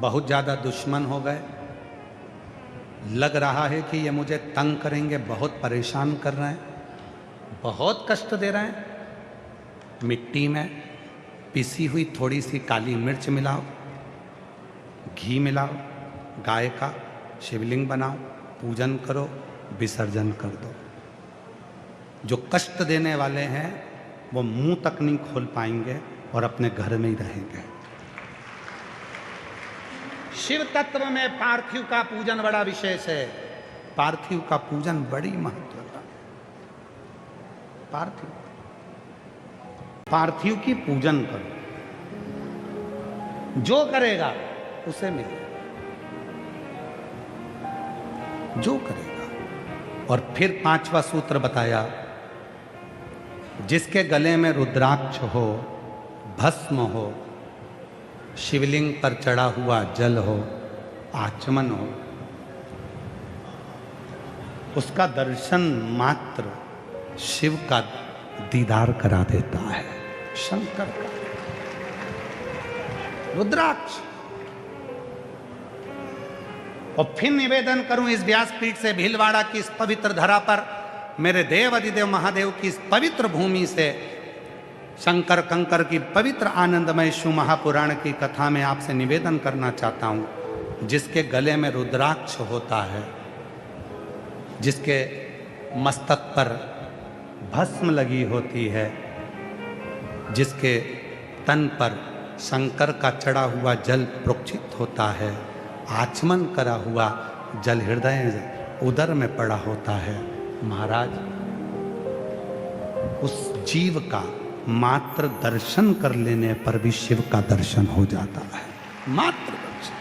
बहुत ज़्यादा दुश्मन हो गए, लग रहा है कि ये मुझे तंग करेंगे, बहुत परेशान कर रहे हैं, बहुत कष्ट दे रहे हैं। मिट्टी में पिसी हुई थोड़ी सी काली मिर्च मिलाओ, घी मिलाओ, गाय का शिवलिंग बनाओ, पूजन करो, विसर्जन कर दो। जो कष्ट देने वाले हैं वो मुंह तक नहीं खोल पाएंगे और अपने घर में ही रहेंगे। शिव तत्व में पार्थिव का पूजन बड़ा विशेष है। पार्थिव का पूजन बड़ी महत्व है। पार्थिव की पूजन करो, जो करेगा उसे मिलेगा, जो करेगा। और फिर 5वां सूत्र बताया, जिसके गले में रुद्राक्ष हो, भस्म हो, शिवलिंग पर चढ़ा हुआ जल हो, आचमन हो, उसका दर्शन मात्र शिव का दीदार करा देता है, शंकर का। रुद्राक्ष। और फिर निवेदन करूं इस व्यासपीठ से, भीलवाड़ा की इस पवित्र धरा पर, मेरे देव अधिदेव महादेव की इस पवित्र भूमि से, शंकर कंकर की पवित्र आनंदमय शिव महापुराण की कथा में आपसे निवेदन करना चाहता हूं, जिसके गले में रुद्राक्ष होता है, जिसके मस्तक पर भस्म लगी होती है, जिसके तन पर शंकर का चढ़ा हुआ जल प्रोक्षित होता है, आचमन करा हुआ जल हृदय उदर में पड़ा होता है, महाराज उस जीव का मात्र दर्शन कर लेने पर भी शिव का दर्शन हो जाता है। मात्र दर्शन।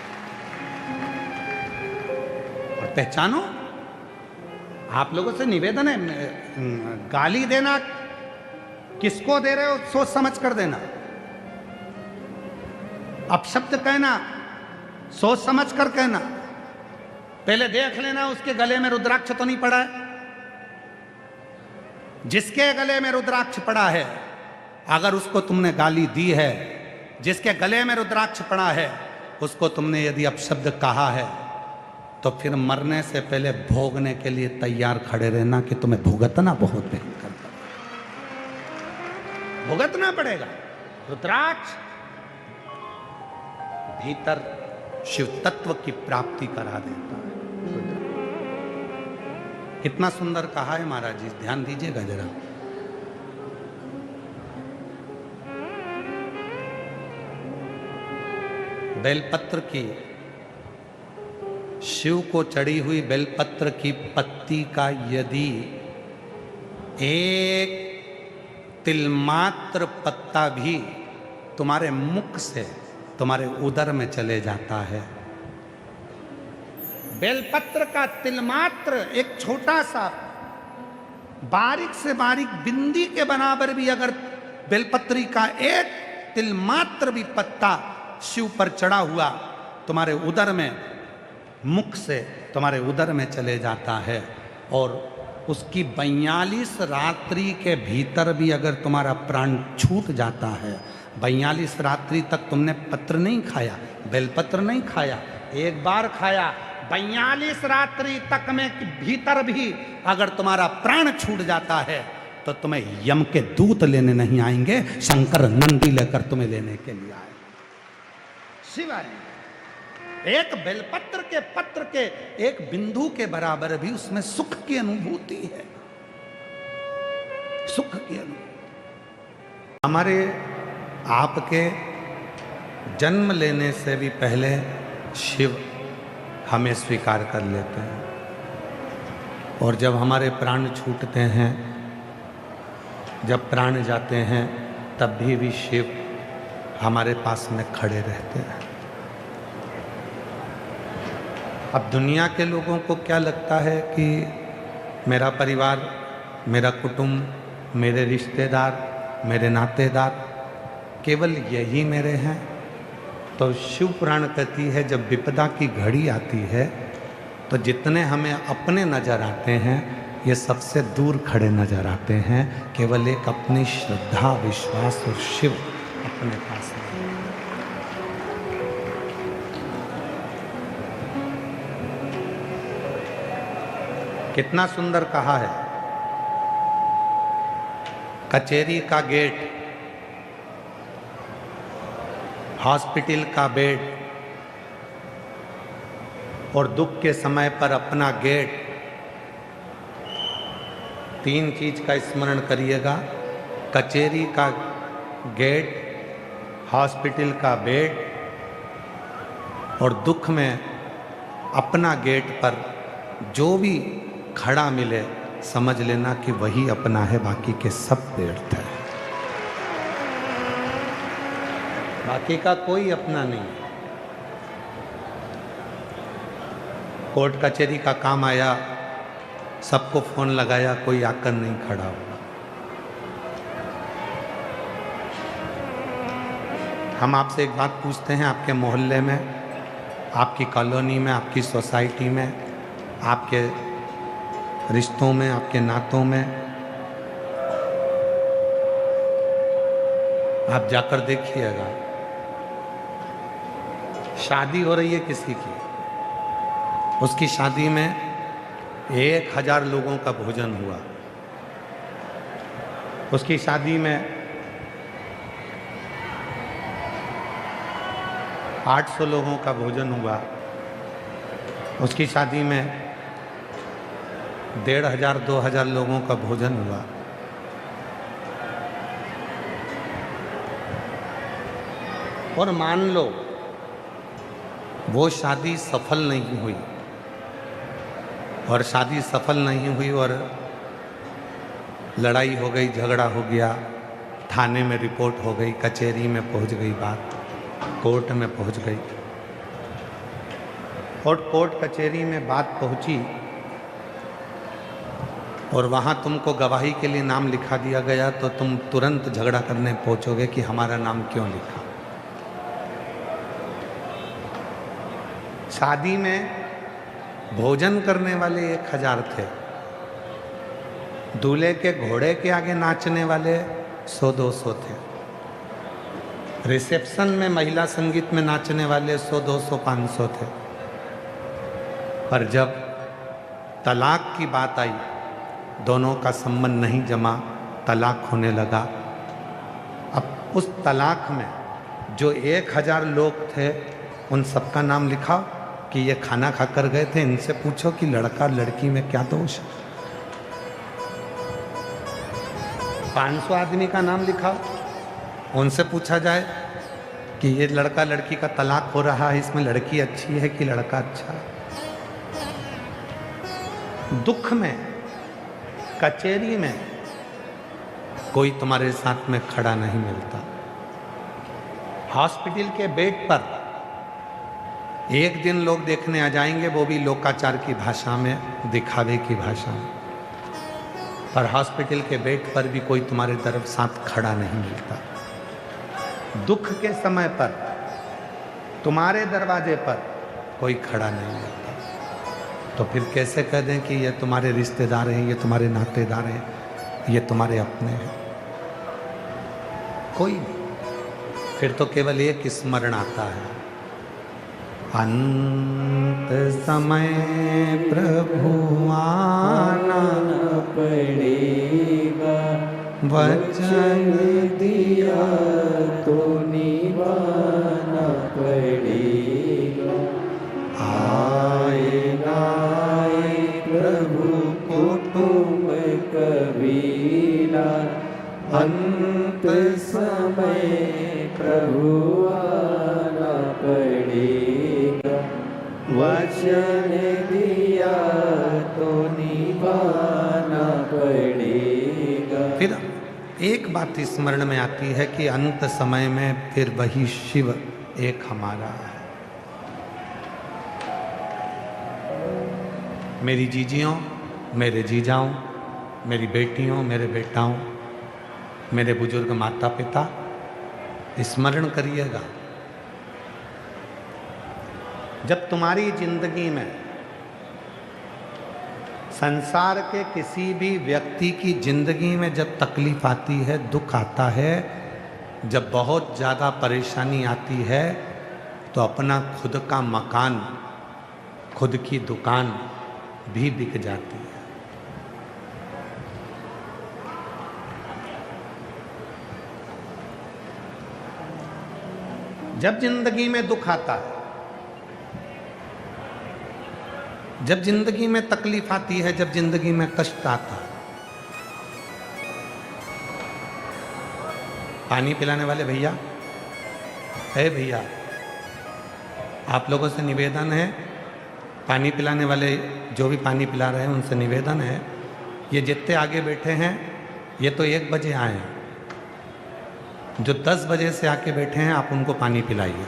और पहचानो, आप लोगों से निवेदन है, गाली देना किसको दे रहे हो सोच समझ कर देना। अपशब्द कहना सोच समझ कर कहना। पहले देख लेना उसके गले में रुद्राक्ष तो नहीं पड़ा है। जिसके गले में रुद्राक्ष पड़ा है, अगर उसको तुमने गाली दी है, जिसके गले में रुद्राक्ष पड़ा है उसको तुमने यदि अपशब्द कहा है, तो फिर मरने से पहले भोगने के लिए तैयार खड़े रहना कि तुम्हें भुगतना बहुत भयंकर भुगतना पड़ेगा। रुद्राक्ष भीतर शिव तत्व की प्राप्ति करा देता है। कितना सुंदर कहा है महाराज जी, ध्यान दीजिएगा जरा। बेलपत्र की, शिव को चढ़ी हुई बेलपत्र की पत्ती का यदि एक तिलमात्र पत्ता भी तुम्हारे मुख से तुम्हारे उदर में चले जाता है, बेलपत्र का तिलमात्र एक छोटा सा बारीक से बारीक बिंदी के बराबर भी अगर बेलपत्री का एक तिलमात्र भी पत्ता शिव पर चढ़ा हुआ तुम्हारे उदर में, मुख से तुम्हारे उदर में चले जाता है, और उसकी 42 रात्रि के भीतर भी अगर तुम्हारा प्राण छूट जाता है, 42 रात्रि तक तुमने पत्र नहीं खाया, बेलपत्र नहीं खाया, एक बार खाया, 42 रात्रि तक में भीतर भी अगर तुम्हारा प्राण छूट जाता है तो तुम्हें यम के दूत लेने नहीं आएंगे, शंकर नंदी लेकर तुम्हें लेने के लिए आए। शिवाय एक बेलपत्र के पत्र के एक बिंदु के बराबर भी उसमें सुख की अनुभूति है, सुख की अनुभूति। हमारे आपके जन्म लेने से भी पहले शिव हमें स्वीकार कर लेते हैं, और जब हमारे प्राण छूटते हैं, जब प्राण जाते हैं, तब भी शिव हमारे पास में खड़े रहते हैं। अब दुनिया के लोगों को क्या लगता है कि मेरा परिवार, मेरा कुटुंब, मेरे रिश्तेदार, मेरे नातेदार केवल यही मेरे हैं। तो शिव पुराण कहती है जब विपदा की घड़ी आती है तो जितने हमें अपने नजर आते हैं ये सबसे दूर खड़े नजर आते हैं, केवल एक अपनी श्रद्धा, विश्वास और शिव अपने पास है। कितना सुंदर कहा है। कचेरी का गेट, हॉस्पिटल का बेड और दुख के समय पर अपना गेट, तीन चीज का स्मरण करिएगा। कचेरी का गेट, हॉस्पिटल का बेड और दुख में अपना गेट पर जो भी खड़ा मिले समझ लेना कि वही अपना है, बाकी के सब व्यर्थ है। बाकी का कोई अपना नहीं। कोर्ट कचहरी का काम आया, सबको फोन लगाया, कोई आकर नहीं खड़ा हुआ। हम आपसे एक बात पूछते हैं, आपके मोहल्ले में, आपकी कॉलोनी में, आपकी सोसाइटी में, आपके रिश्तों में, आपके नातों में, आप जाकर देखिएगा, शादी हो रही है किसी की, उसकी शादी में 1000 लोगों का भोजन हुआ। उसकी शादी में 800 लोगों का भोजन हुआ। उसकी शादी में 1500-2000 लोगों का भोजन हुआ। और मान लो वो शादी सफल नहीं हुई, और शादी सफल नहीं हुई और लड़ाई हो गई, झगड़ा हो गया, थाने में रिपोर्ट हो गई, कचहरी में पहुंच गई बात, कोर्ट में पहुंच गई, और कोर्ट कचहरी में बात पहुंची और वहाँ तुमको गवाही के लिए नाम लिखा दिया गया, तो तुम तुरंत झगड़ा करने पहुंचोगे कि हमारा नाम क्यों लिखा। शादी में भोजन करने वाले 1000 थे, दूल्हे के घोड़े के आगे नाचने वाले 100-200 थे, रिसेप्शन में महिला संगीत में नाचने वाले 100-200-500 थे। पर जब तलाक की बात आई, दोनों का संबंध नहीं जमा, तलाक होने लगा। अब उस तलाक में जो 1000 लोग थे, उन सबका नाम लिखा कि ये खाना खाकर गए थे, इनसे पूछो कि लड़का लड़की में क्या दोष है। 500 आदमी का नाम लिखा, उनसे पूछा जाए कि ये लड़का लड़की का तलाक हो रहा है, इसमें लड़की अच्छी है कि लड़का अच्छा है। दुख में, कचहरी में कोई तुम्हारे साथ में खड़ा नहीं मिलता। हॉस्पिटल के बेड पर एक दिन लोग देखने आ जाएंगे, वो भी लोकाचार की भाषा में, दिखावे की भाषा में, पर हॉस्पिटल के बेड पर भी कोई तुम्हारे तरफ साथ खड़ा नहीं मिलता। दुख के समय पर तुम्हारे दरवाजे पर कोई खड़ा नहीं मिलता। तो फिर कैसे कह दें कि ये तुम्हारे रिश्तेदार हैं, ये तुम्हारे नातेदार हैं, ये तुम्हारे अपने हैं? कोई नहीं। फिर तो केवल एक स्मरण आता है, अंत समय प्रभु आना पड़ेगा, वचन दिया तो निभाना पड़ेगा। आए नाए प्रभु कुटुंब कबीला, अंत समय प्रभु आना पड़ेगा, वचन दिया तो निभाना पड़ेगा। फिर एक बात स्मरण में आती है कि अंत समय में फिर वही शिव एक हमारा है। मेरी जीजियों, मेरे जीजाओं, मेरी बेटियों, मेरे बेटाओं, मेरे बुजुर्ग माता पिता, स्मरण करिएगा, जब तुम्हारी जिंदगी में संसार के किसी भी व्यक्ति की जिंदगी में जब तकलीफ आती है, दुख आता है, जब बहुत ज़्यादा परेशानी आती है, तो अपना खुद का मकान, खुद की दुकान भी बिक जाती है। जब जिंदगी में दुख आता है, जब जिंदगी में तकलीफ आती है, जब जिंदगी में कष्ट आता है, पानी पिलाने वाले भैया, है भैया, आप लोगों से निवेदन है, पानी पिलाने वाले जो भी पानी पिला रहे हैं उनसे निवेदन है, ये जितने आगे बैठे हैं ये तो 1 बजे आए हैं, जो 10 बजे से आके बैठे हैं आप उनको पानी पिलाइए।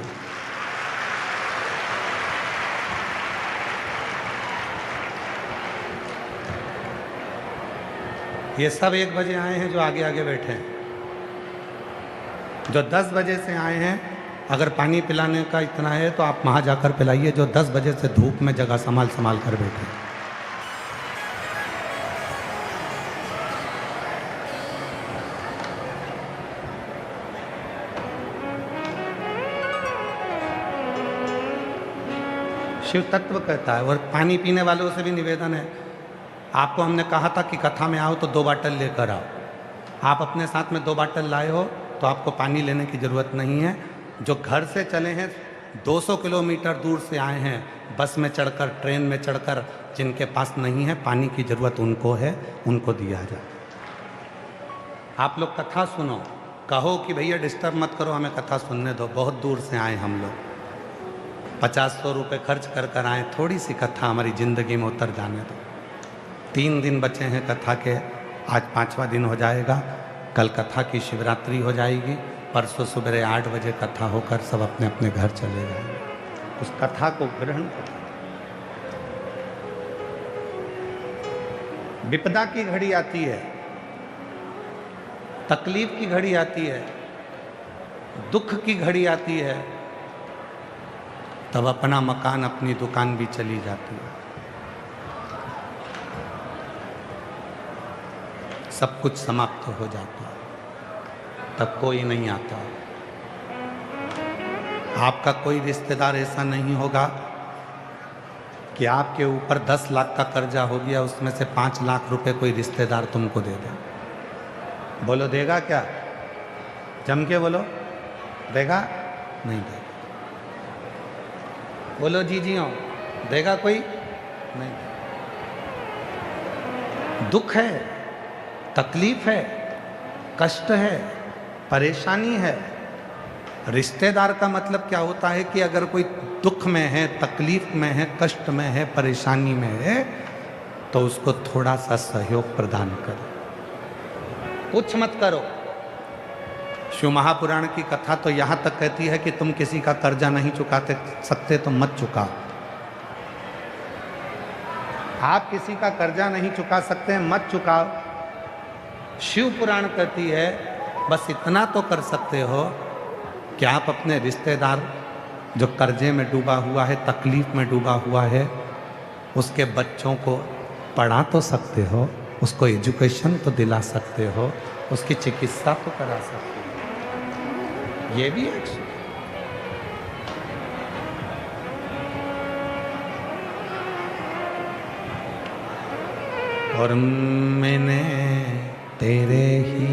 ये सब 1 बजे आए हैं जो आगे आगे बैठे हैं। जो 10 बजे से आए हैं, अगर पानी पिलाने का इतना है तो आप वहाँ जाकर पिलाइए, जो 10 बजे से धूप में जगह संभाल संभाल कर बैठे। शिव तत्व कहता है। और पानी पीने वालों से भी निवेदन है, आपको हमने कहा था कि कथा में आओ तो 2 बाटल लेकर आओ। आप अपने साथ में 2 बाटल लाए हो तो आपको पानी लेने की ज़रूरत नहीं है। जो घर से चले हैं, 200 किलोमीटर दूर से आए हैं, बस में चढ़कर, ट्रेन में चढ़कर, जिनके पास नहीं है पानी की ज़रूरत उनको है, उनको दिया जाए। आप लोग कथा सुनो, कहो कि भैया डिस्टर्ब मत करो, हमें कथा सुनने दो, बहुत दूर से आए हम लोग, 50-100 रुपये खर्च कर कर आए, थोड़ी सी कथा हमारी ज़िंदगी में उतर जाने दो। 3 दिन बचे हैं कथा के, आज 5वां दिन हो जाएगा, कल कथा की शिवरात्रि हो जाएगी, परसों सुबह 8 बजे कथा होकर सब अपने अपने घर चले जाएंगे। उस कथा को ग्रहण करो। विपदा की घड़ी आती है, तकलीफ की घड़ी आती है, दुख की घड़ी आती है, तब अपना मकान, अपनी दुकान भी चली जाती है, सब कुछ समाप्त हो जाता है, तब कोई नहीं आता। आपका कोई रिश्तेदार ऐसा नहीं होगा कि आपके ऊपर 10 लाख का कर्जा हो गया, उसमें से 5 लाख रुपए कोई रिश्तेदार तुमको दे दे। बोलो देगा क्या? जम के बोलो, देगा? नहीं देगा। बोलो जी जी हो, देगा कोई? नहीं देगा। दुख है, तकलीफ है, कष्ट है, परेशानी है। रिश्तेदार का मतलब क्या होता है कि अगर कोई दुख में है, तकलीफ में है, कष्ट में है, परेशानी में है, तो उसको थोड़ा सा सहयोग प्रदान करो, कुछ मत करो। शिव महापुराण की कथा तो यहाँ तक कहती है कि तुम किसी का कर्जा नहीं चुकाते सकते तो मत चुकाओ। आप किसी का कर्जा नहीं चुका सकते, मत चुकाओ। शिव पुराण कहती है बस इतना तो कर सकते हो कि आप अपने रिश्तेदार जो कर्जे में डूबा हुआ है, तकलीफ में डूबा हुआ है, उसके बच्चों को पढ़ा तो सकते हो, उसको एजुकेशन तो दिला सकते हो, उसकी चिकित्सा तो करा सकते हो। ये भी एक और मैंने तेरे ही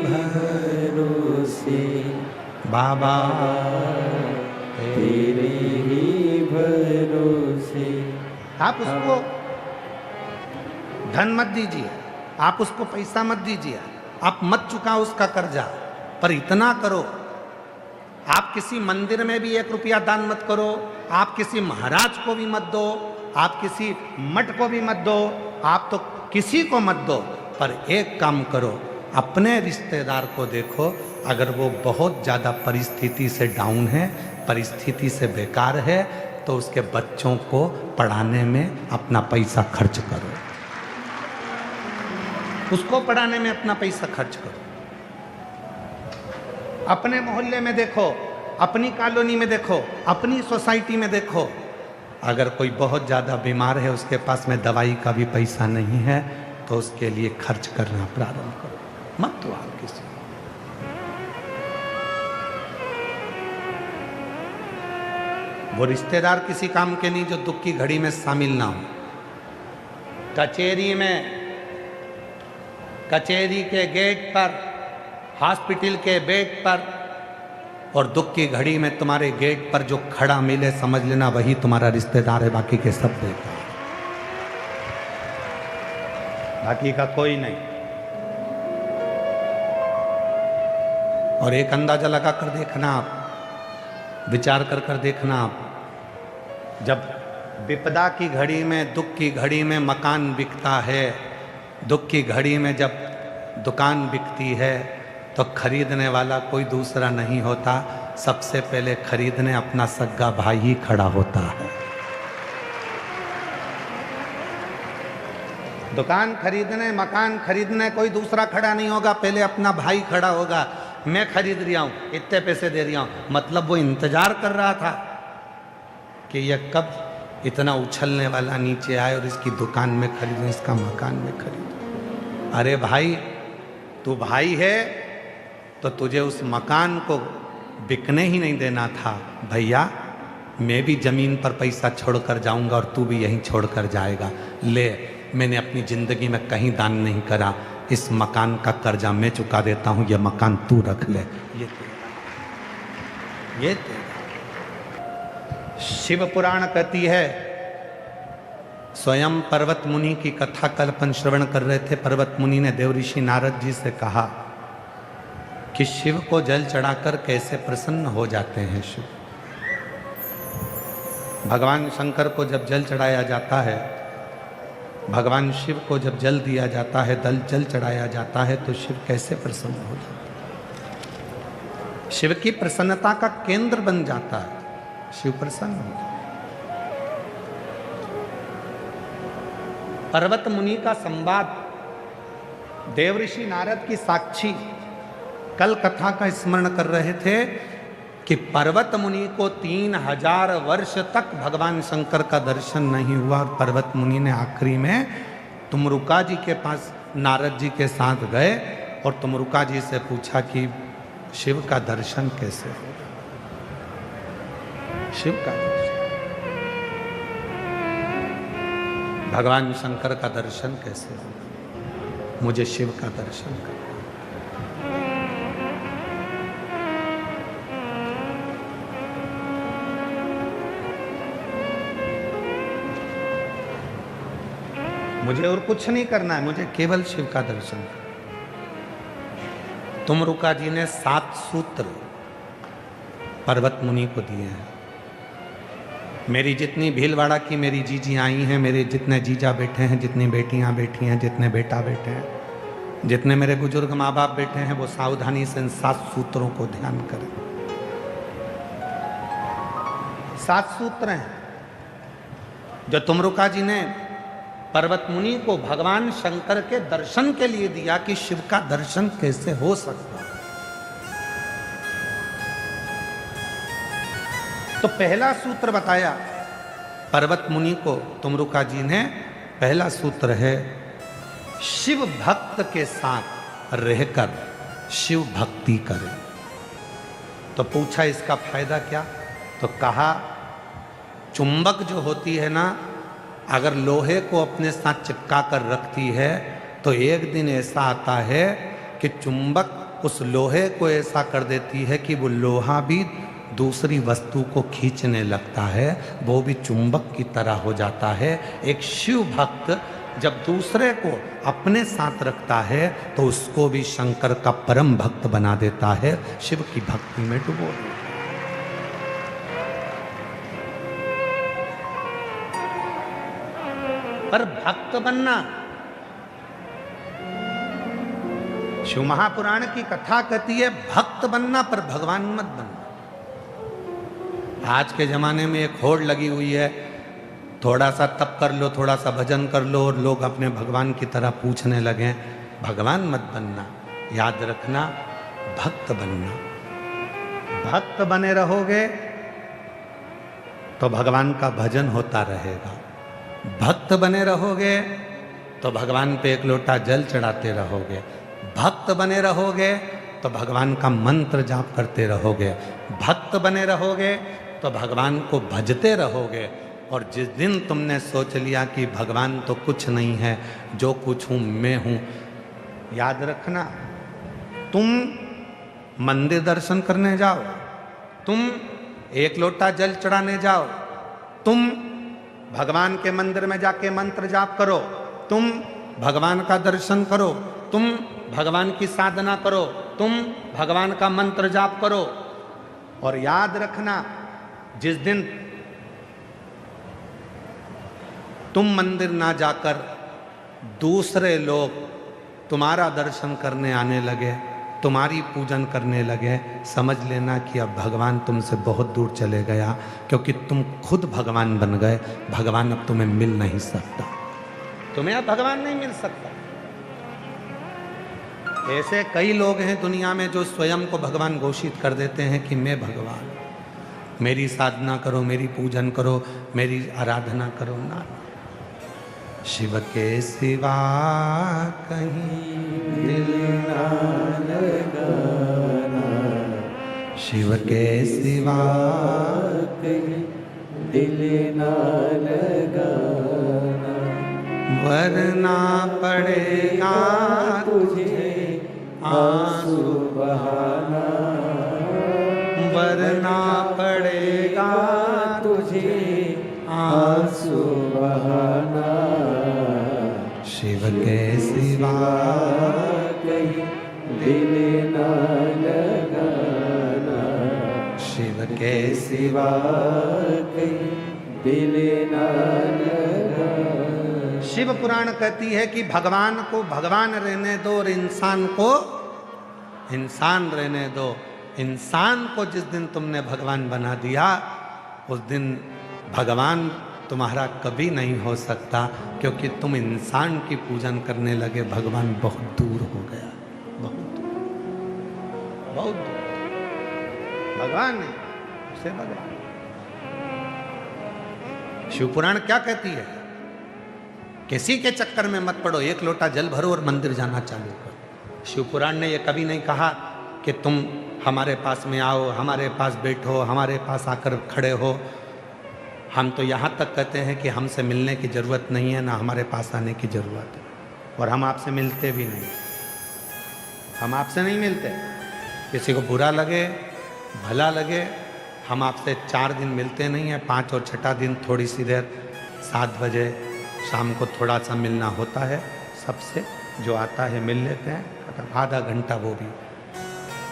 भरोसे बाबा, तेरे ही भरोसे। आप उसको धन मत दीजिए, आप उसको पैसा मत दीजिए, आप मत चुकाओ उसका कर्जा, पर इतना करो, आप किसी मंदिर में भी 1 रुपया दान मत करो, आप किसी महाराज को भी मत दो, आप किसी मठ को भी मत दो, आप तो किसी को मत दो, पर एक काम करो, अपने रिश्तेदार को देखो, अगर वो बहुत ज़्यादा परिस्थिति से डाउन है, परिस्थिति से बेकार है, तो उसके बच्चों को पढ़ाने में अपना पैसा खर्च करो, उसको पढ़ाने में अपना पैसा खर्च करो। अपने मोहल्ले में देखो, अपनी कॉलोनी में देखो, अपनी सोसाइटी में देखो, अगर कोई बहुत ज़्यादा बीमार है, उसके पास में दवाई का भी पैसा नहीं है, तो उसके लिए खर्च करना प्रारंभ करो, मत दो आप किसी। वो रिश्तेदार किसी काम के नहीं जो दुख की घड़ी में शामिल ना हो। कचेरी के गेट पर, हॉस्पिटल के बेड पर और दुख की घड़ी में तुम्हारे गेट पर जो खड़ा मिले समझ लेना वही तुम्हारा रिश्तेदार है, बाकी के सब बेकार, बाकी का कोई नहीं। और एक अंदाजा लगा कर देखना आप, विचार कर कर देखना आप, जब विपदा की घड़ी में, दुख की घड़ी में मकान बिकता है, दुख की घड़ी में जब दुकान बिकती है तो खरीदने वाला कोई दूसरा नहीं होता, सबसे पहले खरीदने अपना सगा भाई ही खड़ा होता है। दुकान खरीदने, मकान खरीदने कोई दूसरा खड़ा नहीं होगा, पहले अपना भाई खड़ा होगा। मैं खरीद रहा हूं, इतने पैसे दे रहा हूं, मतलब वो इंतजार कर रहा था कि यह कब इतना उछलने वाला नीचे आए और इसकी दुकान में खरीदूं, इसका मकान में खरीदूं। अरे भाई, तू भाई है तो तुझे उस मकान को बिकने ही नहीं देना था। भैया, मैं भी जमीन पर पैसा छोड़कर जाऊंगा और तू भी यहीं छोड़कर जाएगा। ले, मैंने अपनी जिंदगी में कहीं दान नहीं करा, इस मकान का कर्जा मैं चुका देता हूं, यह मकान तू रख ले। ये शिव पुराण कहती है, स्वयं पर्वत मुनि की कथा कल्पन श्रवण कर रहे थे। पर्वत मुनि ने देवऋषि नारद जी से कहा कि शिव को जल चढ़ाकर कैसे प्रसन्न हो जाते हैं शिव। भगवान शंकर को जब जल चढ़ाया जाता है, भगवान शिव को जब जल दिया जाता है, जल चढ़ाया जाता है, तो शिव कैसे प्रसन्न हो जाते हैं। शिव की प्रसन्नता का केंद्र बन जाता है, शिव प्रसन्न हो जाता है। पर्वत मुनि का संवाद, देवऋषि नारद की साक्षी कल कथा का स्मरण कर रहे थे कि पर्वत मुनि को 3000 वर्ष तक भगवान शंकर का दर्शन नहीं हुआ, और पर्वत मुनि ने आखिरी में तुमरुका जी के पास नारद जी के साथ गए और तुमरुका जी से पूछा कि शिव का दर्शन कैसे होगा, शिव का दर्शन, भगवान शंकर का दर्शन कैसे होगा, मुझे शिव का दर्शन करना। मुझे और कुछ नहीं करना है, मुझे केवल शिव का दर्शन करना। तुमरुका जी ने 7 सूत्र पर्वत मुनि को दिए हैं। मेरी जितनी भीलवाड़ा की मेरी जीजी आई हैं, मेरे जितने जीजा बैठे हैं, जितनी बेटियां बैठी हैं, जितने बेटा बैठे हैं, जितने मेरे बुजुर्ग माँ बाप बैठे हैं, वो सावधानी से इन 7 सूत्रों को ध्यान करें। 7 सूत्र हैं जो तुमरुका जी ने पर्वत मुनि को भगवान शंकर के दर्शन के लिए दिया कि शिव का दर्शन कैसे हो सकता है। तो पहला सूत्र बताया पर्वत मुनि को तुमरुका जी ने, पहला सूत्र है शिव भक्त के साथ रहकर शिव भक्ति करें। तो पूछा इसका फायदा क्या, तो कहा चुंबक जो होती है ना, अगर लोहे को अपने साथ चिपका कर रखती है तो एक दिन ऐसा आता है कि चुंबक उस लोहे को ऐसा कर देती है कि वो लोहा भी दूसरी वस्तु को खींचने लगता है, वो भी चुंबक की तरह हो जाता है। एक शिव भक्त जब दूसरे को अपने साथ रखता है तो उसको भी शंकर का परम भक्त बना देता है, शिव की भक्ति में डुबो देता है। पर भक्त बनना, शिव महापुराण की कथा कहती है भक्त बनना पर भगवान मत बनना। आज के जमाने में एक होड़ लगी हुई है, थोड़ा सा तप कर लो, थोड़ा सा भजन कर लो और लोग अपने भगवान की तरह पूछने लगे। भगवान मत बनना, याद रखना भक्त बनना। भक्त बने रहोगे तो भगवान का भजन होता रहेगा, भक्त बने रहोगे तो भगवान पे एक लोटा जल चढ़ाते रहोगे, भक्त बने रहोगे तो भगवान का मंत्र जाप करते रहोगे, भक्त बने रहोगे तो भगवान को भजते रहोगे। और जिस दिन तुमने सोच लिया कि भगवान तो कुछ नहीं है, जो कुछ हूँ मैं हूँ, याद रखना तुम मंदिर दर्शन करने जाओ, तुम एक लोटा जल चढ़ाने जाओ, तुम भगवान के मंदिर में जाके मंत्र जाप करो, तुम भगवान का दर्शन करो, तुम भगवान की साधना करो, तुम भगवान का मंत्र जाप करो। और याद रखना, जिस दिन तुम मंदिर ना जाकर दूसरे लोग तुम्हारा दर्शन करने आने लगे, तुम्हारी पूजन करने लगे, समझ लेना कि अब भगवान तुमसे बहुत दूर चले गया, क्योंकि तुम खुद भगवान बन गए। भगवान अब तुम्हें मिल नहीं सकता, तुम्हें अब भगवान नहीं मिल सकता। ऐसे कई लोग हैं दुनिया में जो स्वयं को भगवान घोषित कर देते हैं कि मैं भगवान, मेरी साधना करो, मेरी पूजन करो, मेरी आराधना करो। ना, शिव के सिवा कहीं दिल ना लगाना, शिव के सिवा कहीं दिल ना लगाना, वरना पड़ेगा तुझे आंसू बहाना, वरना पड़ेगा तुझे आंसू बहाना। शिव के सिवा कहीं दिल ना लगाना, शिव के सिवा कहीं दिल ना लगाना। शिव पुराण कहती है कि भगवान को भगवान रहने दो और इंसान को इंसान रहने दो। इंसान को जिस दिन तुमने भगवान बना दिया, उस दिन भगवान तुम्हारा कभी नहीं हो सकता, क्योंकि तुम इंसान की पूजन करने लगे। भगवान बहुत दूर हो गया, बहुत दूर, बहुत दूर। भगवान नहीं, उसे भगवान। शिव पुराण क्या कहती है? किसी के चक्कर में मत पड़ो, एक लोटा जल भरो और मंदिर जाना चालू करो। शिव पुराण ने यह कभी नहीं कहा कि तुम हमारे पास में आओ, हमारे पास बैठो, हमारे पास आकर खड़े हो। हम तो यहाँ तक कहते हैं कि हमसे मिलने की ज़रूरत नहीं है, ना हमारे पास आने की ज़रूरत है, और हम आपसे मिलते भी नहीं। हम आपसे नहीं मिलते। किसी को बुरा लगे, भला लगे, हम आपसे 4 दिन मिलते नहीं हैं। 5 और 6ठा दिन थोड़ी सी देर, 7 बजे शाम को थोड़ा सा मिलना होता है सबसे, जो आता है मिल लेते हैं, आधा घंटा वो भी।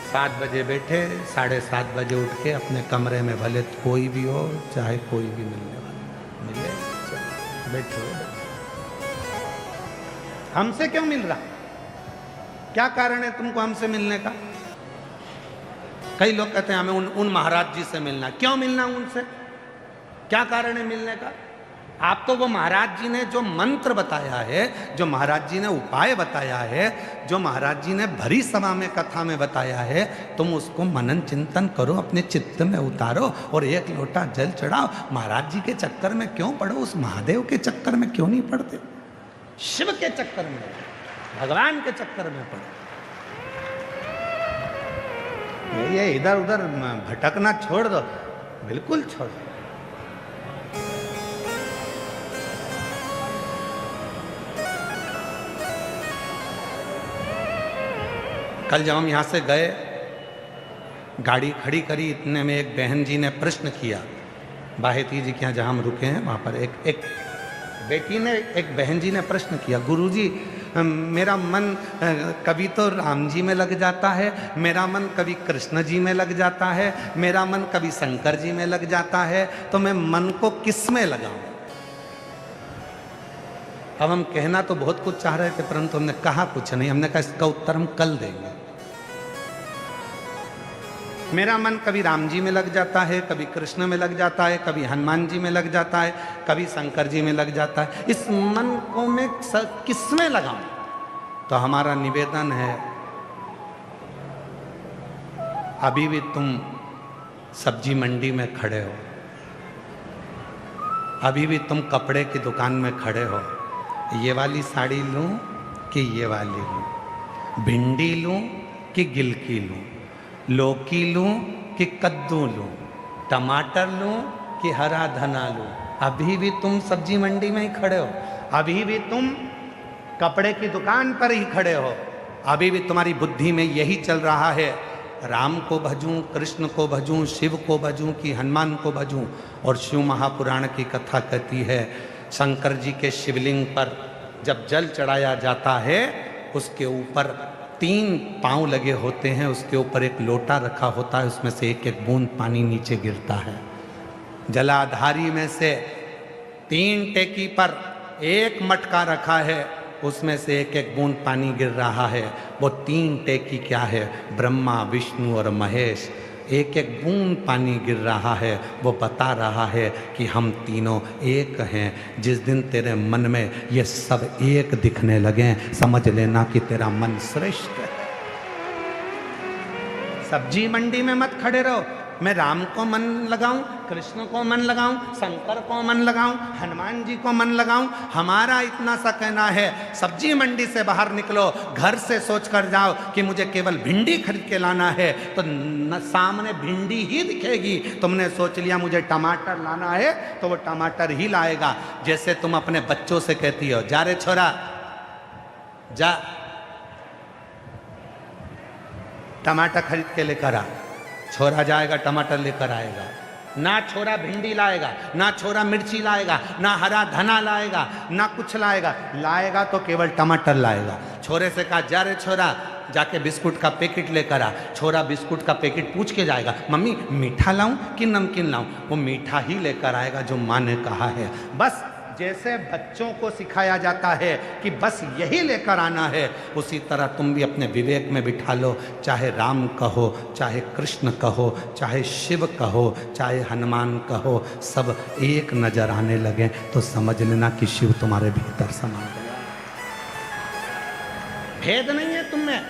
7 बजे बैठे, 7:30 बजे उठ के अपने कमरे में, भले कोई भी हो, चाहे कोई भी मिलने वाला मिले, बैठो। हमसे क्यों मिल रहा? क्या कारण है तुमको हमसे मिलने का? कई लोग कहते हैं हमें उन महाराज जी से मिलना। क्यों मिलना उनसे? क्या कारण है मिलने का? आप तो वो महाराज जी ने जो मंत्र बताया है, जो महाराज जी ने उपाय बताया है, जो महाराज जी ने भरी सभा में कथा में बताया है, तुम उसको मनन चिंतन करो, अपने चित्त में उतारो और एक लोटा जल चढ़ाओ। महाराज जी के चक्कर में क्यों पड़ो? उस महादेव के चक्कर में क्यों नहीं पड़ते? शिव के चक्कर में, भगवान के चक्कर में पड़ो। ये इधर उधर भटकना छोड़ दो, बिल्कुल छोड़ दो। कल जब हम यहाँ से गए, गाड़ी खड़ी करी, इतने में एक बहन जी ने प्रश्न किया। बाहेती जी के यहाँ जहाँ हम रुके हैं वहाँ पर एक बेटी ने, एक बहन जी ने प्रश्न किया, गुरुजी मेरा मन कभी तो राम जी में लग जाता है, मेरा मन कभी कृष्ण जी में लग जाता है, मेरा मन कभी शंकर जी में लग जाता है, तो मैं मन को किस में लगाऊं? अब हम कहना तो बहुत कुछ चाह रहे थे, परंतु हमने कहा कुछ नहीं। हमने कहा इसका उत्तर हम कल देंगे। मेरा मन कभी राम जी में लग जाता है, कभी कृष्ण में लग जाता है, कभी हनुमान जी में लग जाता है, कभी शंकर जी में लग जाता है। इस मन को मैं किस में लगाऊं? तो हमारा निवेदन है, अभी भी तुम सब्जी मंडी में खड़े हो, अभी भी तुम कपड़े की दुकान में खड़े हो, ये वाली साड़ी लूं कि ये वाली लूं, भिंडी लूं कि गिलकी लूं, लौकी लूं कि कद्दू लूं, टमाटर लूं कि हरा धना लूं, अभी भी तुम सब्जी मंडी में ही खड़े हो, अभी भी तुम कपड़े की दुकान पर ही खड़े हो, अभी भी तुम्हारी बुद्धि में यही चल रहा है राम को भजूं, कृष्ण को भजूं, शिव को भजूं कि हनुमान को भजूं। और शिव महापुराण की कथा कहती है शंकर जी के शिवलिंग पर जब जल चढ़ाया जाता है उसके ऊपर 3 पांव लगे होते हैं, उसके ऊपर एक लोटा रखा होता है, उसमें से एक एक बूंद पानी नीचे गिरता है। जलाधारी में से 3 टेकी पर एक मटका रखा है, उसमें से एक एक बूंद पानी गिर रहा है। वो 3 टेकी क्या है? ब्रह्मा, विष्णु और महेश। एक एक बूंद पानी गिर रहा है, वो बता रहा है कि हम तीनों एक हैं। जिस दिन तेरे मन में ये सब एक दिखने लगे, समझ लेना कि तेरा मन श्रेष्ठ है। सब्जी मंडी में मत खड़े रहो, मैं राम को मन लगाऊं, कृष्ण को मन लगाऊं, शंकर को मन लगाऊं, हनुमान जी को मन लगाऊं। हमारा इतना सा कहना है, सब्जी मंडी से बाहर निकलो, घर से सोच कर जाओ कि मुझे केवल भिंडी खरीद के लाना है, तो सामने भिंडी ही दिखेगी। तुमने सोच लिया मुझे टमाटर लाना है, तो वो टमाटर ही लाएगा। जैसे तुम अपने बच्चों से कहती हो, जा रे छोरा जा, टमाटर खरीद के लेकर आ। छोरा जाएगा टमाटर लेकर आएगा, ना छोरा भिंडी लाएगा, ना छोरा मिर्ची लाएगा, ना हरा धना लाएगा, ना कुछ लाएगा। लाएगा तो केवल टमाटर लाएगा। छोरे से कहा, जा रे छोरा जाके बिस्कुट का पैकेट लेकर आ। छोरा बिस्कुट का पैकेट पूछ के जाएगा, मम्मी मीठा लाऊं कि नमकीन लाऊं? वो मीठा ही लेकर आएगा जो माँ ने कहा है। बस जैसे बच्चों को सिखाया जाता है कि बस यही लेकर आना है, उसी तरह तुम भी अपने विवेक में बिठा लो। चाहे राम कहो, चाहे कृष्ण कहो, चाहे शिव कहो, चाहे हनुमान कहो, सब एक नजर आने लगे तो समझ लेना कि शिव तुम्हारे भीतर समा गया। भेद नहीं है तुम में।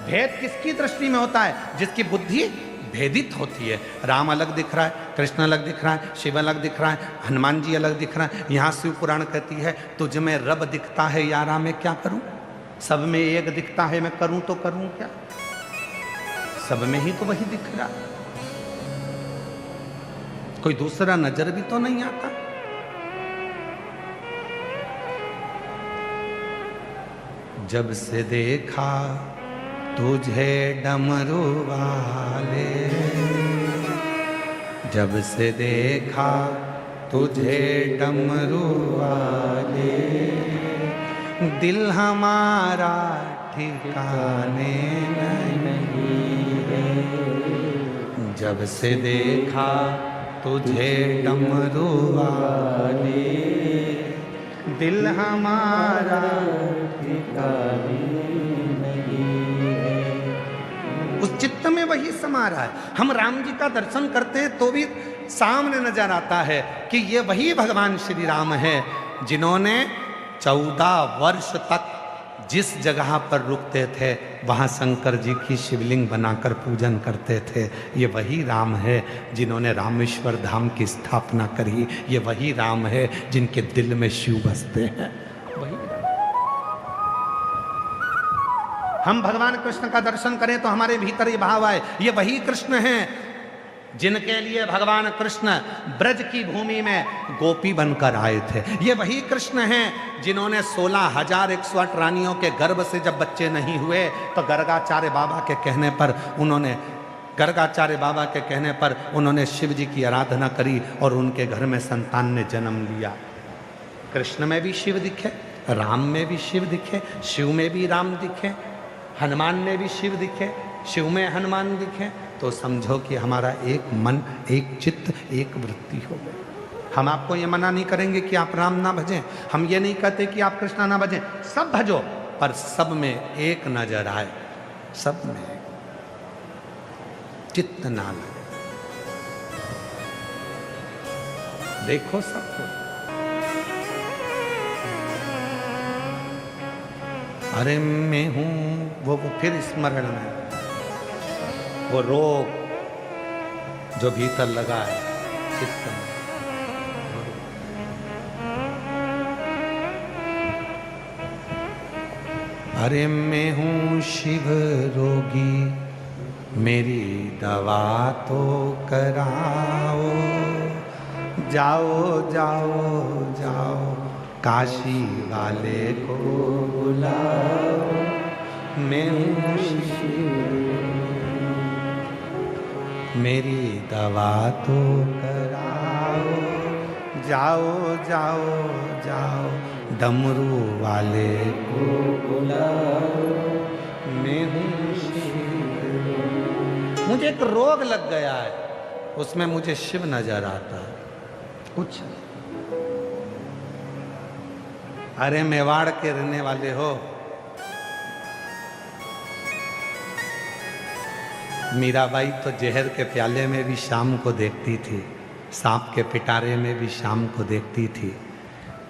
भेद किसकी दृष्टि में होता है? जिसकी बुद्धि भेदित होती है। राम अलग दिख रहा है, कृष्ण अलग दिख रहा है, शिव अलग दिख रहा है, हनुमान जी अलग दिख रहा है। यहाँ शिव पुराण कहती है, तुझ में रब दिखता है यारा, मैं क्या करूं? सब में एक दिखता है, मैं करूं तो करूं क्या? सब में ही तो वही दिख रहा, कोई दूसरा नजर भी तो नहीं आता। जब से देखा तुझे डमरू वाले, जब से देखा तुझे डमरू वाले, दिल हमारा ठिकाने नहीं है। जब से देखा तुझे डमरू वाले, दिल हमारा ठिकाने उस चित्त में वही समा रहा है। हम राम जी का दर्शन करते हैं तो भी सामने नजर आता है कि ये वही भगवान श्री राम है जिन्होंने 14 वर्ष तक जिस जगह पर रुकते थे वहाँ शंकर जी की शिवलिंग बनाकर पूजन करते थे। ये वही राम है जिन्होंने रामेश्वर धाम की स्थापना करी। ये वही राम है जिनके दिल में शिव बसते हैं। वही हम भगवान कृष्ण का दर्शन करें तो हमारे भीतर ये भाव आए, ये वही कृष्ण हैं जिनके लिए भगवान कृष्ण ब्रज की भूमि में गोपी बनकर आए थे। ये वही कृष्ण हैं जिन्होंने 16,108 रानियों के गर्भ से जब बच्चे नहीं हुए तो गर्गाचार्य बाबा के कहने पर उन्होंने शिव जी की आराधना करी और उनके घर में संतान ने जन्म लिया। कृष्ण में भी शिव दिखे, राम में भी शिव दिखे, शिव में भी राम दिखे, हनुमान में भी शिव दिखे, शिव में हनुमान दिखे, तो समझो कि हमारा एक मन, एक चित्त, एक वृत्ति हो गई। हम आपको ये मना नहीं करेंगे कि आप राम ना भजें, हम ये नहीं कहते कि आप कृष्णा ना भजें, सब भजो, पर सब में एक नजर आए, सब में चित्त ना लगे। देखो सबको, अरे मैं हूं वो फिर स्मरण में वो रोग जो भीतर लगा है चित्त में। अरे मैं हूं शिव रोगी, मेरी दवा तो कराओ, जाओ जाओ जाओ काशी वाले को बुलाओ, मैं हूं शिव। मेरी दवा तो कराओ, जाओ जाओ जाओ डमरू वाले को बुलाओ, मैं हूँ शिव। मुझे एक रोग लग गया है, उसमें मुझे शिव नजर आता है, कुछ। अरे मेवाड़ के रहने वाले हो, मीराबाई तो जहर के प्याले में भी शाम को देखती थी, सांप के पिटारे में भी शाम को देखती थी,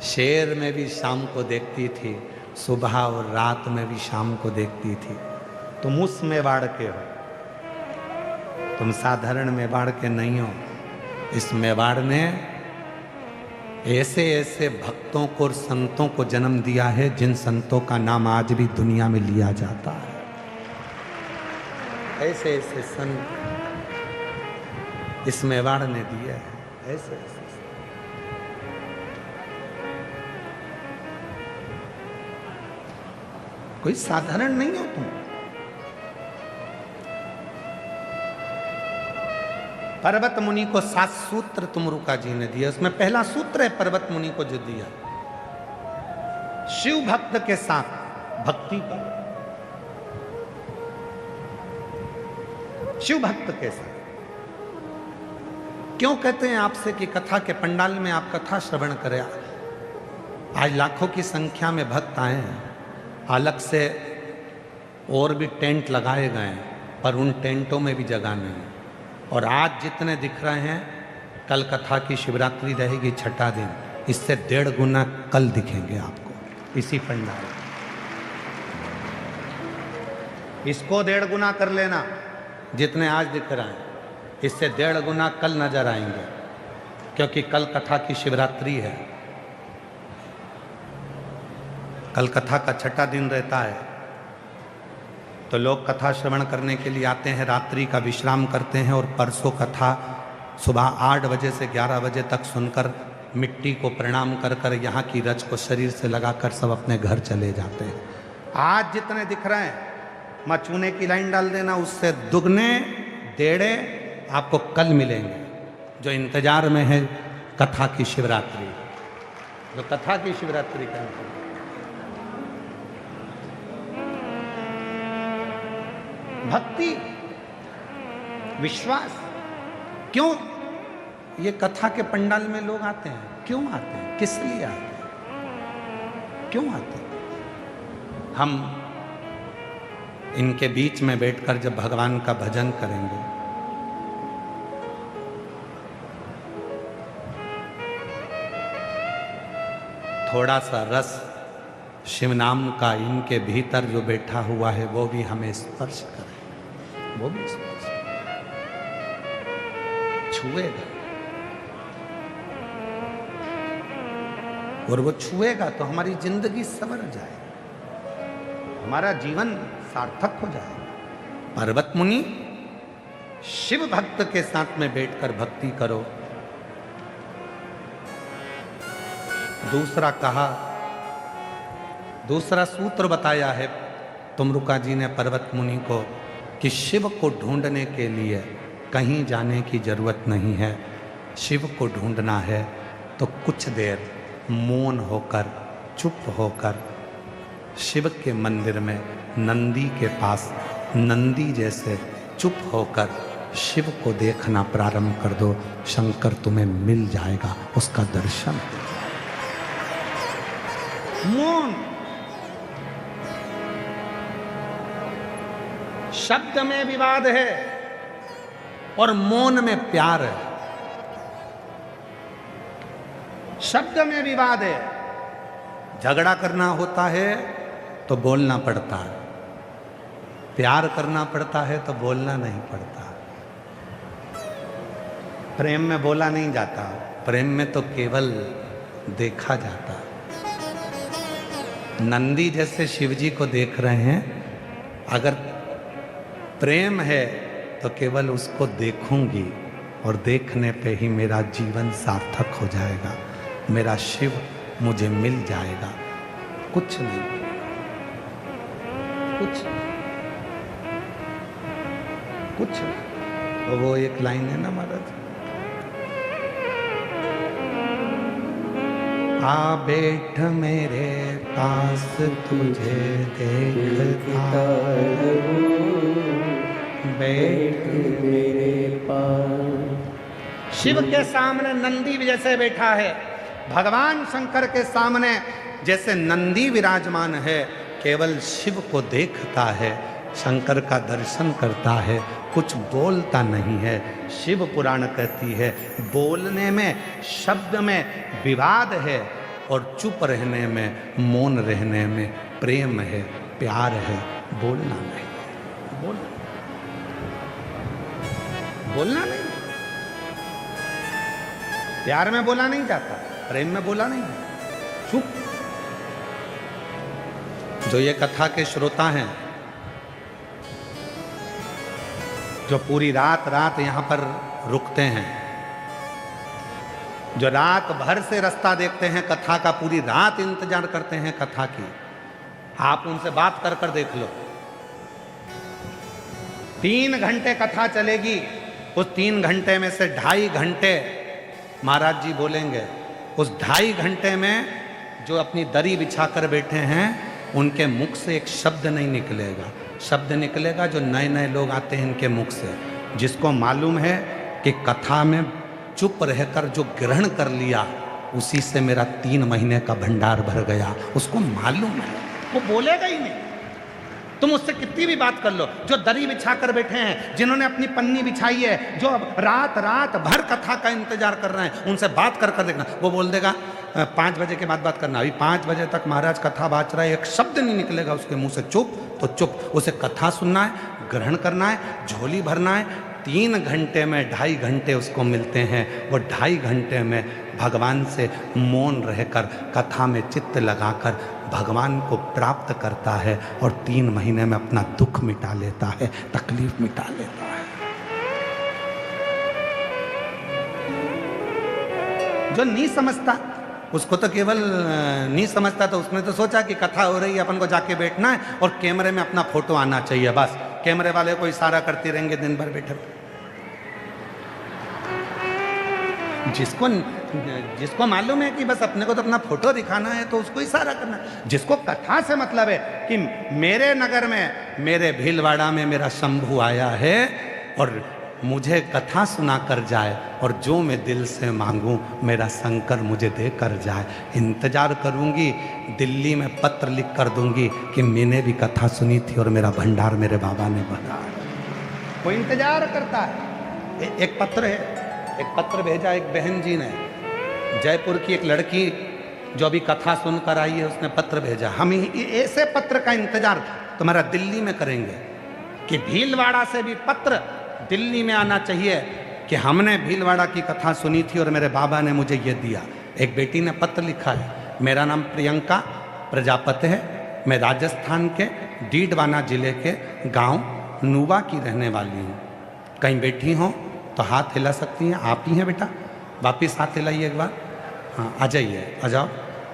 शेर में भी शाम को देखती थी, सुबह और रात में भी शाम को देखती थी। तुम उस मेवाड़ के हो, तुम साधारण मेवाड़ के नहीं हो। इस मेवाड़ ने ऐसे ऐसे भक्तों को और संतों को जन्म दिया है, जिन संतों का नाम आज भी दुनिया में लिया जाता है। ऐसे ऐसे संत इस मेवाड़ ने दिए हैं, ऐसे ऐसे। कोई साधारण नहीं हो तुम। पर्वत मुनि को 7 सूत्र तुमरुका जी ने दिया, उसमें पहला सूत्र है पर्वत मुनि को जो दिया, शिव भक्त के साथ भक्ति करो। शिव भक्त के साथ क्यों कहते हैं आपसे कि कथा के पंडाल में आप कथा श्रवण करें। आज लाखों की संख्या में भक्त आए हैं, अलग से और भी टेंट लगाए गए हैं, पर उन टेंटों में भी जगह नहीं। और आज जितने दिख रहे हैं, कल कथा की शिवरात्रि रहेगी, छठा दिन, इससे 1.5 गुना कल दिखेंगे आपको इसी पंडाल। इसको 1.5 गुना कर लेना, जितने आज दिख रहे हैं, इससे 1.5 गुना कल नजर आएंगे, क्योंकि कल कथा की शिवरात्रि है। कल कथा का छठा दिन रहता है, तो लोग कथा श्रवण करने के लिए आते हैं, रात्रि का विश्राम करते हैं, और परसों कथा सुबह 8 बजे से 11 बजे तक सुनकर मिट्टी को प्रणाम कर कर यहाँ की रज को शरीर से लगाकर सब अपने घर चले जाते हैं। आज जितने दिख रहे हैं, माँ चूने की लाइन डाल देना, उससे दुगने 1.5 आपको कल मिलेंगे, जो इंतजार में है कथा की शिवरात्रि, जो कथा की शिवरात्रि का भक्ति विश्वास। क्यों ये कथा के पंडाल में लोग आते हैं, क्यों आते हैं, किस लिए आते हैं, क्यों आते हैं? हम इनके बीच में बैठकर जब भगवान का भजन करेंगे, थोड़ा सा रस शिव नाम का इनके भीतर जो बैठा हुआ है वो भी हमें स्पर्श करे, वो भी स्पर्श छुएगा, और वो छुएगा तो हमारी जिंदगी संवर जाए, हमारा जीवन सार्थक हो जाएगा। पर्वत मुनि शिव भक्त के साथ में बैठकर भक्ति करो। दूसरा कहा, दूसरा सूत्र बताया है तुमरुका जी ने पर्वत मुनि को, कि शिव को ढूंढने के लिए कहीं जाने की जरूरत नहीं है। शिव को ढूंढना है तो कुछ देर मौन होकर, चुप होकर, शिव के मंदिर में नंदी के पास नंदी जैसे चुप होकर शिव को देखना प्रारंभ कर दो। शंकर तुम्हें मिल जाएगा, उसका दर्शन। मौन, शब्द में विवाद है और मौन में प्यार है। शब्द में विवाद है, झगड़ा करना होता है तो बोलना पड़ता है, प्यार करना पड़ता है तो बोलना नहीं पड़ता। प्रेम में बोला नहीं जाता, प्रेम में तो केवल देखा जाता। नंदी जैसे शिवजी को देख रहे हैं, अगर प्रेम है तो केवल उसको देखूंगी और देखने पे ही मेरा जीवन सार्थक हो जाएगा, मेरा शिव मुझे मिल जाएगा। कुछ नहीं, कुछ नहीं, कुछ नहीं। तो वो एक लाइन है ना महाराज, आ बैठ मेरे पास तुझे देखता बैठ मेरे पास। शिव के सामने नंदी जैसे बैठा है, भगवान शंकर के सामने जैसे नंदी विराजमान है, केवल शिव को देखता है, शंकर का दर्शन करता है, कुछ बोलता नहीं है। शिव पुराण कहती है बोलने में, शब्द में विवाद है और चुप रहने में, मौन रहने में प्रेम है, प्यार है, बोलना नहीं। बोलना नहीं, प्यार में बोला नहीं जाता, प्रेम में बोला नहीं, चुप। जो ये कथा के श्रोता हैं, जो पूरी रात रात यहां पर रुकते हैं, जो रात भर से रास्ता देखते हैं कथा का, पूरी रात इंतजार करते हैं कथा की, आप उनसे बात कर कर देख लो। 3 घंटे कथा चलेगी, उस 3 घंटे में से 2.5 घंटे महाराज जी बोलेंगे। उस 2.5 घंटे में जो अपनी दरी बिछा कर बैठे हैं, उनके मुख से एक शब्द नहीं निकलेगा। शब्द निकलेगा जो नए नए लोग आते हैं इनके मुख से, जिसको मालूम है कि कथा में चुप रहकर जो ग्रहण कर लिया, उसी से मेरा 3 महीने का भंडार भर गया, उसको मालूम है, वो बोलेगा ही नहीं। तुम उससे कितनी भी बात कर लो, जो दरी बिछा कर बैठे हैं, जिन्होंने अपनी पन्नी बिछाई है, जो रात रात भर कथा का इंतजार कर रहे हैं, उनसे बात कर कर देखना, वो बोल देगा 5 बजे के बाद बात करना। अभी 5 बजे तक महाराज कथा बाँच रहा है, एक शब्द नहीं निकलेगा उसके मुंह से, चुप तो चुप। उसे कथा सुनना है, ग्रहण करना है, झोली भरना है। 3 घंटे में 2.5 घंटे उसको मिलते हैं। वो 2.5 घंटे में भगवान से मौन रहकर, कथा में चित्त लगाकर भगवान को प्राप्त करता है और 3 महीने में अपना दुख मिटा लेता है, तकलीफ मिटा लेता है। जो नहीं समझता उसको तो केवल नहीं समझता, तो उसने तो सोचा कि कथा हो रही है, अपन को जाके बैठना है और कैमरे में अपना फोटो आना चाहिए, बस कैमरे वाले को इशारा करते रहेंगे दिन भर बैठे। जिसको मालूम है कि बस अपने को तो अपना फोटो दिखाना है, तो उसको इशारा करना। जिसको कथा से मतलब है कि मेरे नगर में, मेरे भीलवाड़ा में मेरा शंभू आया है और मुझे कथा सुना कर जाए, और जो मैं दिल से मांगूं मेरा शंकर मुझे दे कर जाए। इंतजार करूंगी, दिल्ली में पत्र लिख कर दूंगी कि मैंने भी कथा सुनी थी और मेरा भंडार मेरे बाबा ने भरा। वो इंतजार करता है। एक पत्र है, एक पत्र भेजा एक बहन जी ने, जयपुर की एक लड़की जो अभी कथा सुनकर आई है, उसने पत्र भेजा। हम ऐसे पत्र का इंतजार तुम्हारा दिल्ली में करेंगे कि भीलवाड़ा से भी पत्र दिल्ली में आना चाहिए कि हमने भीलवाड़ा की कथा सुनी थी और मेरे बाबा ने मुझे ये दिया। एक बेटी ने पत्र लिखा है, मेरा नाम प्रियंका प्रजापति है, मैं राजस्थान के डीडवाना जिले के गांव नुवा की रहने वाली हूँ। कहीं बैठी हो तो हाथ हिला सकती हैं, आप ही हैं बेटा, वापिस हाथ हिलाइए एक बार। हाँ आ जाइए, आ जाओ,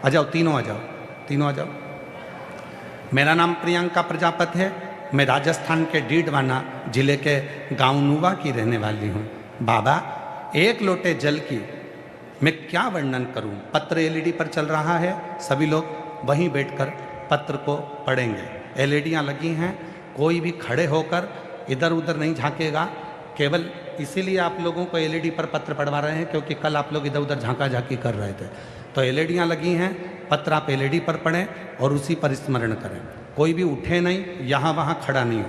आ जाओ, तीनों आ जाओ, तीनों आ जाओ। मेरा नाम प्रियंका प्रजापति है, मैं राजस्थान के डीडवाना जिले के गांव नुवा की रहने वाली हूँ। बाबा, 1 लोटे जल की मैं क्या वर्णन करूँ। पत्र एलईडी पर चल रहा है, सभी लोग वहीं बैठकर पत्र को पढ़ेंगे। एलईडियाँ लगी हैं, कोई भी खड़े होकर इधर उधर नहीं झांकेगा। केवल इसीलिए आप लोगों को एलईडी पर पत्र पढ़वा रहे हैं क्योंकि कल आप लोग इधर उधर झांका झांकी कर रहे थे। तो एलईडियाँ लगी हैं, पत्र आप एलईडी पर पढ़ें और उसी पर स्मरण करें। कोई भी उठे नहीं, यहाँ वहाँ खड़ा नहीं हो।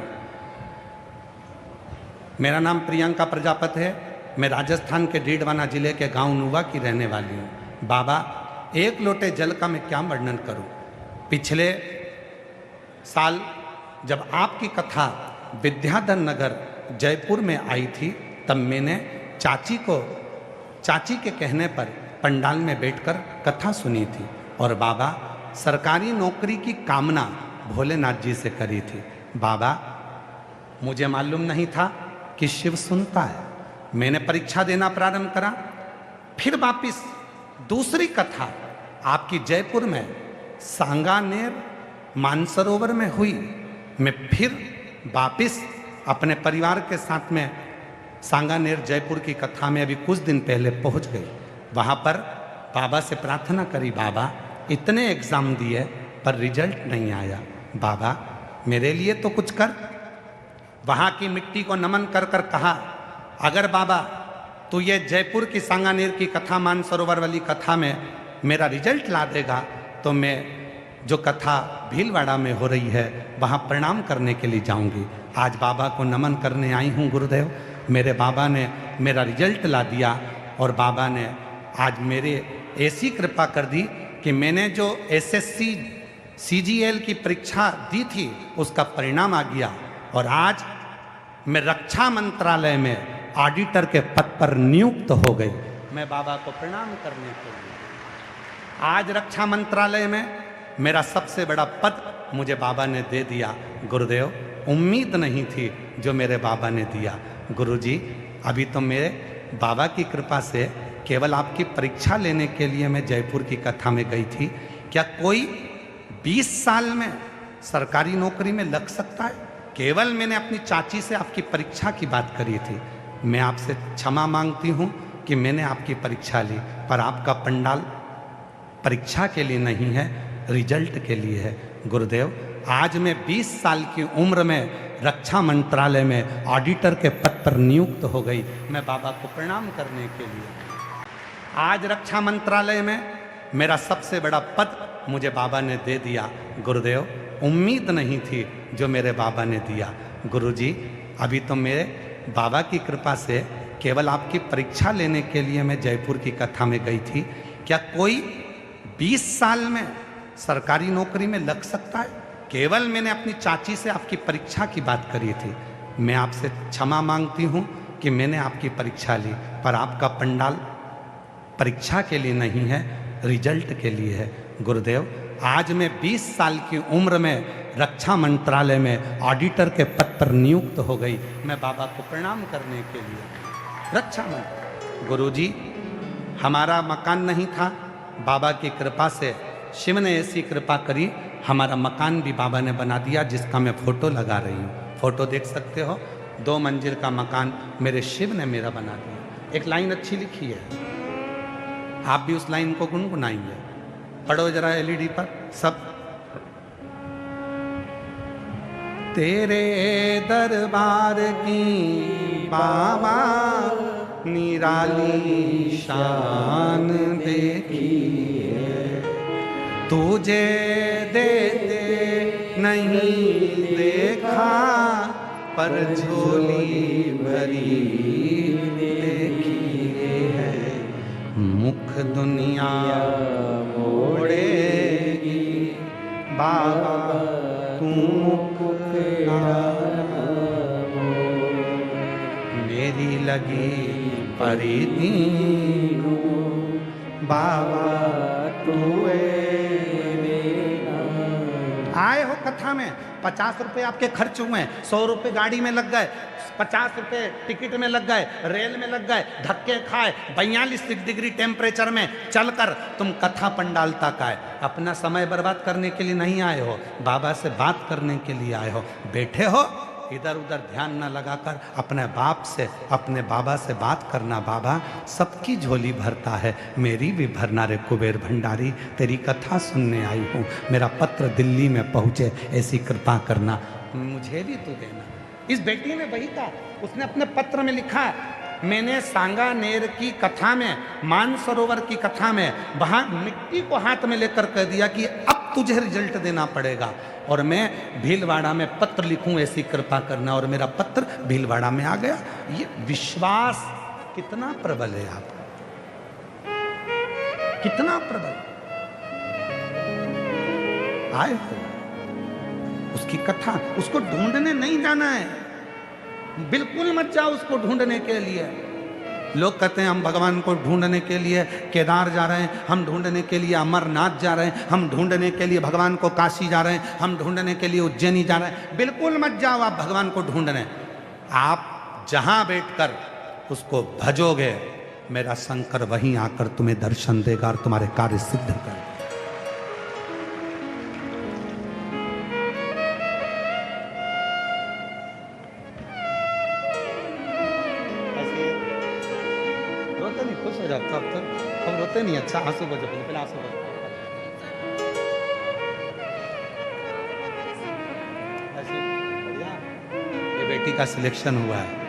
मेरा नाम प्रियंका प्रजापति है, मैं राजस्थान के डीडवाना जिले के गांव नुवा की रहने वाली हूँ। बाबा, 1 लोटे जल का मैं क्या वर्णन करूँ। पिछले साल जब आपकी कथा विद्याधर नगर जयपुर में आई थी, तब मैंने चाची के कहने पर पंडाल में बैठकर कथा सुनी थी और बाबा सरकारी नौकरी की कामना भोलेनाथ जी से करी थी। बाबा, मुझे मालूम नहीं था कि शिव सुनता है। मैंने परीक्षा देना प्रारंभ करा, फिर वापिस दूसरी कथा आपकी जयपुर में सांगानेर मानसरोवर में हुई। मैं फिर वापिस अपने परिवार के साथ में सांगानेर जयपुर की कथा में अभी कुछ दिन पहले पहुंच गई। वहाँ पर बाबा से प्रार्थना करी, बाबा इतने एग्ज़ाम दिए पर रिजल्ट नहीं आया, बाबा मेरे लिए तो कुछ कर। वहाँ की मिट्टी को नमन कर कर कहा, अगर बाबा तो ये जयपुर की सांगानेर की कथा, मानसरोवर वाली कथा में मेरा रिजल्ट ला देगा तो मैं जो कथा भीलवाड़ा में हो रही है वहाँ प्रणाम करने के लिए जाऊंगी। आज बाबा को नमन करने आई हूँ गुरुदेव, मेरे बाबा ने मेरा रिजल्ट ला दिया और बाबा ने आज मेरे ऐसी कृपा कर दी कि मैंने जो एसएससी सीजीएल की परीक्षा दी थी उसका परिणाम आ गया और आज मैं रक्षा मंत्रालय में ऑडिटर के पद पर नियुक्त हो गई। मैं बाबा को प्रणाम करने के लिए आज रक्षा मंत्रालय में मेरा सबसे बड़ा पद मुझे बाबा ने दे दिया। गुरुदेव उम्मीद नहीं थी जो मेरे बाबा ने दिया। गुरुजी अभी तो मेरे बाबा की कृपा से केवल आपकी परीक्षा लेने के लिए मैं जयपुर की कथा में गई थी। क्या कोई 20 साल में सरकारी नौकरी में लग सकता है? केवल मैंने अपनी चाची से आपकी परीक्षा की बात करी थी। मैं आपसे क्षमा मांगती हूँ कि मैंने आपकी परीक्षा ली, पर आपका पंडाल परीक्षा के लिए नहीं है, रिजल्ट के लिए है। गुरुदेव आज मैं 20 साल की उम्र में रक्षा मंत्रालय में ऑडिटर के पद पर नियुक्त हो गई। मैं बाबा को प्रणाम करने के लिए आज रक्षा मंत्रालय में मेरा सबसे बड़ा पद मुझे बाबा ने दे दिया। गुरुदेव उम्मीद नहीं थी जो मेरे बाबा ने दिया। गुरुजी अभी तो मेरे बाबा की कृपा से केवल आपकी परीक्षा लेने के लिए मैं जयपुर की कथा में गई थी। क्या कोई 20 साल में सरकारी नौकरी में लग सकता है? केवल मैंने अपनी चाची से आपकी परीक्षा की बात करी थी। मैं आपसे क्षमा मांगती हूँ कि मैंने आपकी परीक्षा ली, पर आपका पंडाल परीक्षा के लिए नहीं है, रिजल्ट के लिए है। गुरुदेव आज मैं 20 साल की उम्र में रक्षा मंत्रालय में ऑडिटर के पद पर नियुक्त हो गई। मैं बाबा को प्रणाम करने के लिए रक्षा मंत्री। गुरुजी हमारा मकान नहीं था, बाबा की कृपा से शिव ने ऐसी कृपा करी, हमारा मकान भी बाबा ने बना दिया, जिसका मैं फोटो लगा रही हूँ। फोटो देख सकते हो, 2 मंजिल का मकान मेरे शिव ने मेरा बना दिया। एक लाइन अच्छी लिखी है, आप भी उस लाइन को गुनगुनाएंगे। पढ़ो जरा एलईडी पर सब। तेरे दरबार की बाबा निराली शान देखी है, तुझे देते नहीं देखा पर झोली भरी देखी है। मुख दुनिया मोड़ेगी बाबा तू मुख मेरी लगी परी दीनू बाबा तू आए हो कथा में। 50 रुपए आपके खर्च हुए, 100 रुपए गाड़ी में लग गए, 50 रुपए टिकट में लग गए, रेल में लग गए, धक्के खाए, 42 डिग्री टेम्परेचर में चलकर तुम कथा पंडाल तक आए। अपना समय बर्बाद करने के लिए नहीं आए हो, बाबा से बात करने के लिए आए हो। बैठे हो इधर उधर ध्यान न लगाकर अपने बाप से, अपने बाबा से बात करना। बाबा सबकी झोली भरता है, मेरी भी भरना रे कुबेर भंडारी। तेरी कथा सुनने आई हूँ, मेरा पत्र दिल्ली में पहुँचे, ऐसी कृपा करना, मुझे भी तू देना। इस बेटी ने वही कहा, उसने अपने पत्र में लिखा, मैंने सांगानेर की कथा में, मानसरोवर की कथा में, वहाँ मिट्टी को हाथ में लेकर कह दिया कि अब तुझे रिजल्ट देना पड़ेगा और मैं भीलवाड़ा में पत्र लिखूं, ऐसी कृपा करना। और मेरा पत्र भीलवाड़ा में आ गया। ये विश्वास कितना प्रबल है आपका, कितना प्रबल। आए हो उसकी कथा, उसको ढूंढने नहीं जाना है, बिल्कुल मत जाओ उसको ढूंढने के लिए। लोग कहते हैं हम भगवान को ढूंढने के लिए केदार जा रहे हैं, हम ढूंढने के लिए अमरनाथ जा रहे हैं, हम ढूंढने के लिए भगवान को काशी जा रहे हैं, हम ढूंढने के लिए उज्जैनी जा रहे हैं। बिल्कुल मत जाओ आप भगवान को ढूंढने। आप जहां बैठकर उसको भजोगे, मेरा शंकर वहीं आकर तुम्हें दर्शन देगा और तुम्हारे कार्य सिद्ध करेगा। अच्छा आंसू बजो, पहले आंसू बजो। बढ़िया। ये बेटी का सिलेक्शन हुआ है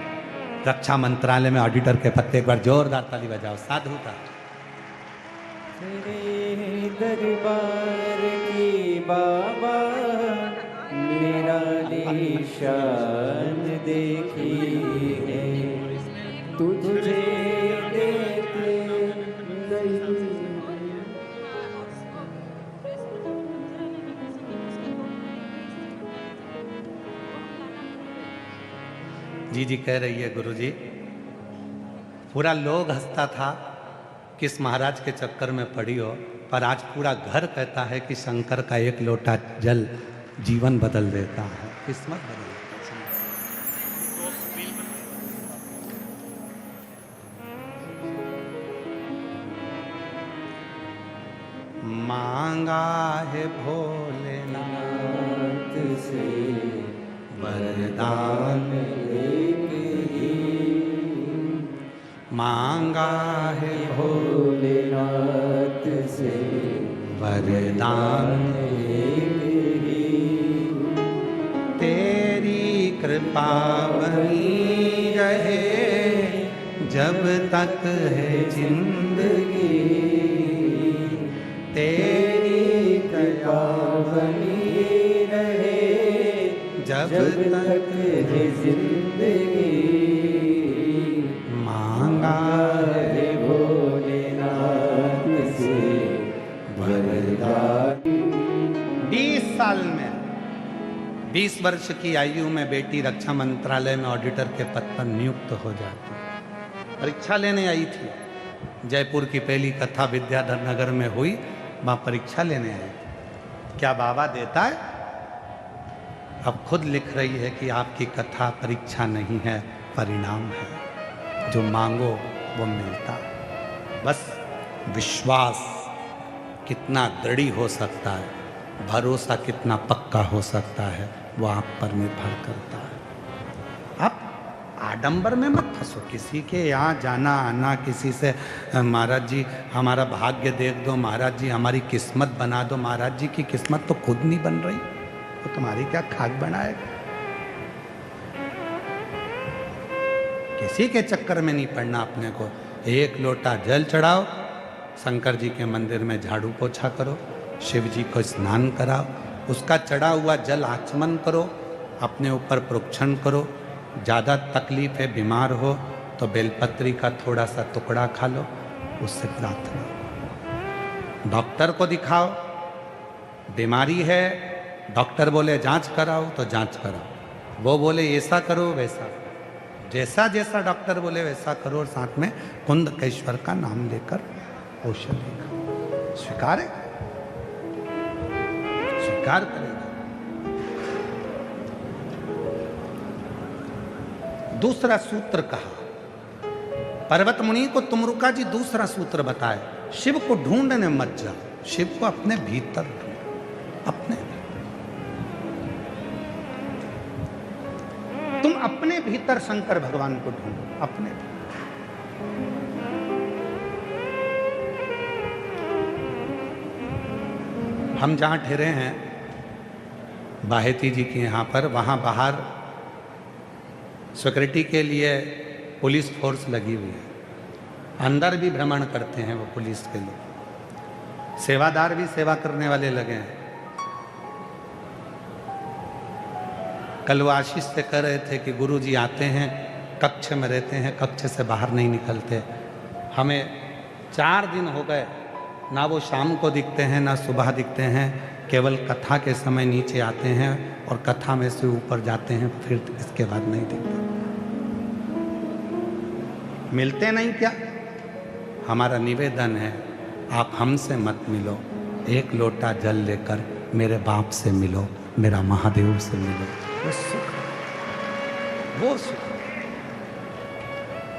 रक्षा मंत्रालय में ऑडिटर के पत्ते। एक बार जोरदार ताली बजाओ। साधु था। तेरे दरबार की बाबा मेरा निशान देखी है, तुझे देते नहीं। जी जी कह रही है गुरुजी, पूरा लोग हंसता था किस महाराज के चक्कर में पड़ी हो, पर आज पूरा घर कहता है कि शंकर का एक लोटा जल जीवन बदल देता है, किस्मत बदल देता है। मांगा है भोलेनाथ से वरदान एक ही, मांगा है भोलेनाथ से वरदान एक ही, तेरी कृपा बनी रहे जब तक है जिंदगी, तेरी कृपा बनी रहे जब जब तक तक है जिंदगी। मांगा है भोलेनाथ से वरदान। 20 साल में 20 वर्ष की आयु में बेटी रक्षा मंत्रालय में ऑडिटर के पद पर नियुक्त हो जाती। परीक्षा लेने आई थी। जयपुर की पहली कथा विद्याधर नगर में हुई, वहां परीक्षा लेने आई थी। क्या बाबा देता है? अब खुद लिख रही है कि आपकी कथा परीक्षा नहीं है, परिणाम है। जो मांगो वो मिलता है। बस विश्वास कितना दृढ़ हो सकता है, भरोसा कितना पक्का हो सकता है, वो आप पर निर्भर करता है। आप आडंबर में मत फंसो, किसी के यहाँ जाना आना, किसी से महाराज जी हमारा भाग्य देख दो, महाराज जी हमारी किस्मत बना दो। महाराज जी की किस्मत तो खुद नहीं बन रही, तो तुम्हारी क्या खाक बनाएगा? किसी के चक्कर में नहीं पड़ना अपने को। एक लोटा जल चढ़ाओ, शंकर जी के मंदिर में झाड़ू पोछा करो, शिव जी को स्नान कराओ, उसका चढ़ा हुआ जल आचमन करो, अपने ऊपर प्रोक्षण करो। ज़्यादा तकलीफ है, बीमार हो तो बेलपत्री का थोड़ा सा टुकड़ा खा लो, उससे प्रार्थना। डॉक्टर को दिखाओ, बीमारी है, डॉक्टर बोले जांच कराओ तो जांच कराओ, वो बोले ऐसा करो वैसा, जैसा जैसा डॉक्टर बोले वैसा करो, और साथ में कुंदकेश्वर का नाम लेकर औषधि खाओ। स्वीकार है, स्वीकार करेगा। दूसरा सूत्र कहा, पर्वत मुनि को तुमरुका जी दूसरा सूत्र बताए, शिव को ढूंढने मत जाओ, शिव को अपने भीतर ढूंढो, अपने तुम अपने भीतर शंकर भगवान को ढूंढो, अपने हम जहां ठहरे हैं बाहेती जी के यहाँ पर, वहां बाहर सिक्योरिटी के लिए पुलिस फोर्स लगी हुई है, अंदर भी भ्रमण करते हैं वो पुलिस के लोग, सेवादार भी सेवा करने वाले लगे हैं। कल वो आशीष से कह रहे थे कि गुरुजी आते हैं, कक्ष में रहते हैं, कक्ष से बाहर नहीं निकलते। हमें 4 दिन हो गए, ना वो शाम को दिखते हैं ना सुबह दिखते हैं, केवल कथा के समय नीचे आते हैं और कथा में से ऊपर जाते हैं, फिर इसके बाद नहीं दिखते। मिलते नहीं क्या? हमारा निवेदन है, आप हमसे मत मिलो, एक लोटा जल लेकर मेरे बाप से मिलो, मेरा महादेव से मिलो। वो सुख, वो सुख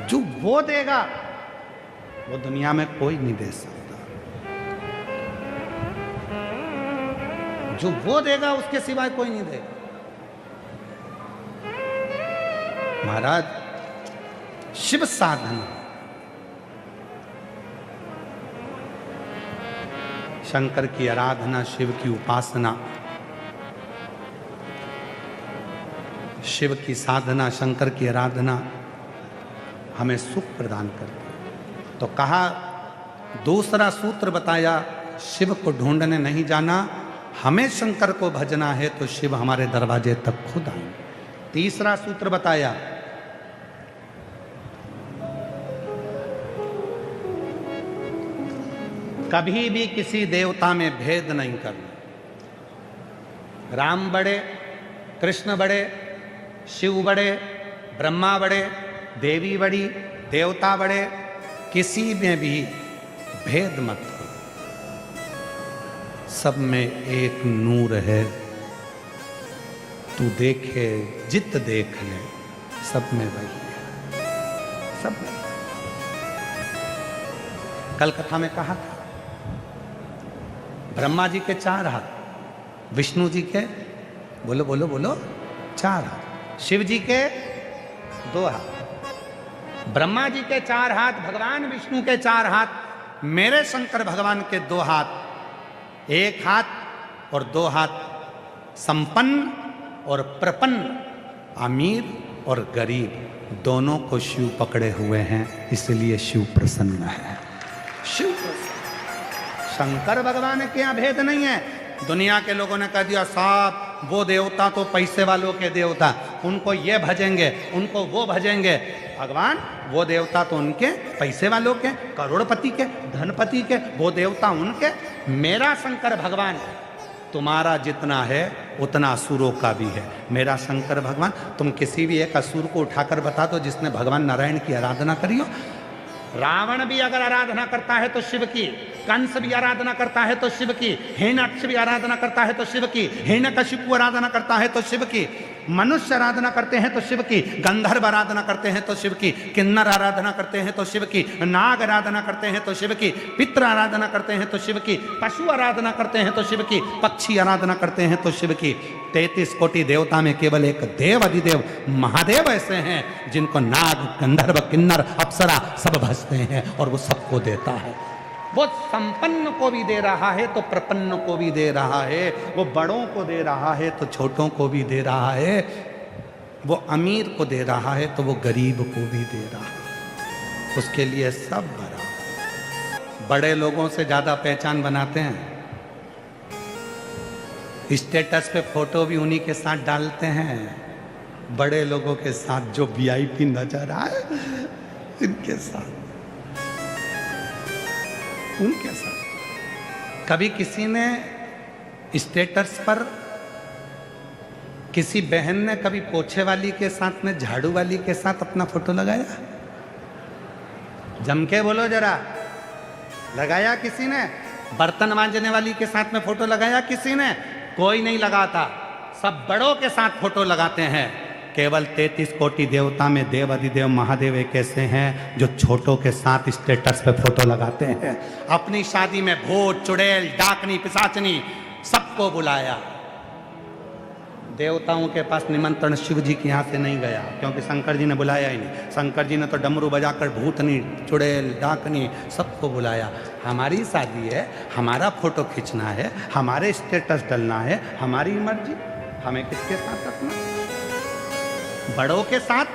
जो वो देगा वो दुनिया में कोई नहीं दे सकता। जो वो देगा उसके सिवाय कोई नहीं देगा। महाराज शिव साधना शंकर की आराधना, शिव की उपासना, शिव की साधना, शंकर की आराधना हमें सुख प्रदान करती है। तो कहा, दूसरा सूत्र बताया, शिव को ढूंढने नहीं जाना, हमें शंकर को भजना है तो शिव हमारे दरवाजे तक खुद आएंगे। तीसरा सूत्र बताया, कभी भी किसी देवता में भेद नहीं करना। राम बड़े, कृष्ण बड़े, शिव बड़े, ब्रह्मा बड़े, देवी बड़ी, देवता बड़े, किसी में भी भेद मत करो। सब में एक नूर है, तू देखे जित देख ले, सब में वही है, सब में। कल कथा में कहा था, ब्रह्मा जी के 4 हाथ, विष्णु जी के, बोलो बोलो बोलो, 4 हाथ, शिव जी के 2 हाथ, ब्रह्मा जी के 4 हाथ, भगवान विष्णु के 4 हाथ, मेरे शंकर भगवान के 2 हाथ। 1 हाथ और 2 हाथ संपन्न और प्रपन्न, अमीर और गरीब, दोनों को शिव पकड़े हुए हैं, इसलिए शिव प्रसन्न है। शिव प्रसन्न, शंकर भगवान के यहाँ भेद नहीं है। दुनिया के लोगों ने कह दिया, साहब वो देवता तो पैसे वालों के देवता, उनको ये भजेंगे, उनको वो भजेंगे। भगवान वो देवता तो उनके पैसे वालों के, करोड़पति के, धनपति के, वो देवता उनके। मेरा शंकर भगवान तुम्हारा जितना है उतना असुरों का भी है। मेरा शंकर भगवान, तुम किसी भी एक असुर को उठाकर बता दो जिसने भगवान नारायण की आराधना करी हो। रावण भी अगर आराधना करता है तो शिव की, कंस भी आराधना करता है तो शिव की, हिरण्यक्ष भी आराधना करता है तो शिव की, हिरण्यकशिपु आराधना करता है तो शिव की, मनुष्य आराधना करते हैं तो शिव की, गंधर्व आराधना करते हैं तो शिव की, किन्नर आराधना करते हैं तो शिव की, नाग आराधना करते हैं तो शिव की, पितृ आराधना करते हैं तो शिव की, पशु आराधना करते हैं तो शिव की, पक्षी आराधना करते हैं तो शिव की। 33 कोटि देवता में केवल एक देव अधिदेव महादेव ऐसे हैं जिनको नाग, गंधर्व, किन्नर, अप्सरा सब भजते हैं और वो सबको देता है। वो संपन्न को भी दे रहा है तो प्रपन्न को भी दे रहा है, वो बड़ों को दे रहा है तो छोटों को भी दे रहा है, वो अमीर को दे रहा है तो वो गरीब को भी दे रहा है। उसके लिए सब बराबर। बड़े लोगों से ज्यादा पहचान बनाते हैं, स्टेटस पे फोटो भी उन्हीं के साथ डालते हैं, बड़े लोगों के साथ, जो वीआईपी नजर आए इनके साथ, उनके साथ। कभी किसी ने स्टेटस पर, किसी बहन ने कभी पोछे वाली के साथ में, झाड़ू वाली के साथ अपना फोटो लगाया? जम के बोलो जरा, लगाया किसी ने? बर्तन मांजने वाली के साथ में फोटो लगाया किसी ने? कोई नहीं लगाता। सब बड़ों के साथ फोटो लगाते हैं। केवल 33 कोटि देवता में देव अधिदेव महादेव एक ऐसे हैं जो छोटों के साथ स्टेटस पे फोटो लगाते हैं। अपनी शादी में भूत, चुड़ैल, डाकनी, पिशाचनी सबको बुलाया। देवताओं के पास निमंत्रण शिव जी के यहाँ से नहीं गया, क्योंकि शंकर जी ने बुलाया ही नहीं। शंकर जी ने तो डमरू बजाकर भूतनी, चुड़ैल, डाकनी सबको बुलाया। हमारी शादी है, हमारा फोटो खींचना है, हमारे स्टेटस डलना है, हमारी मर्जी, हमें किसके साथ रखना? बड़ों के साथ,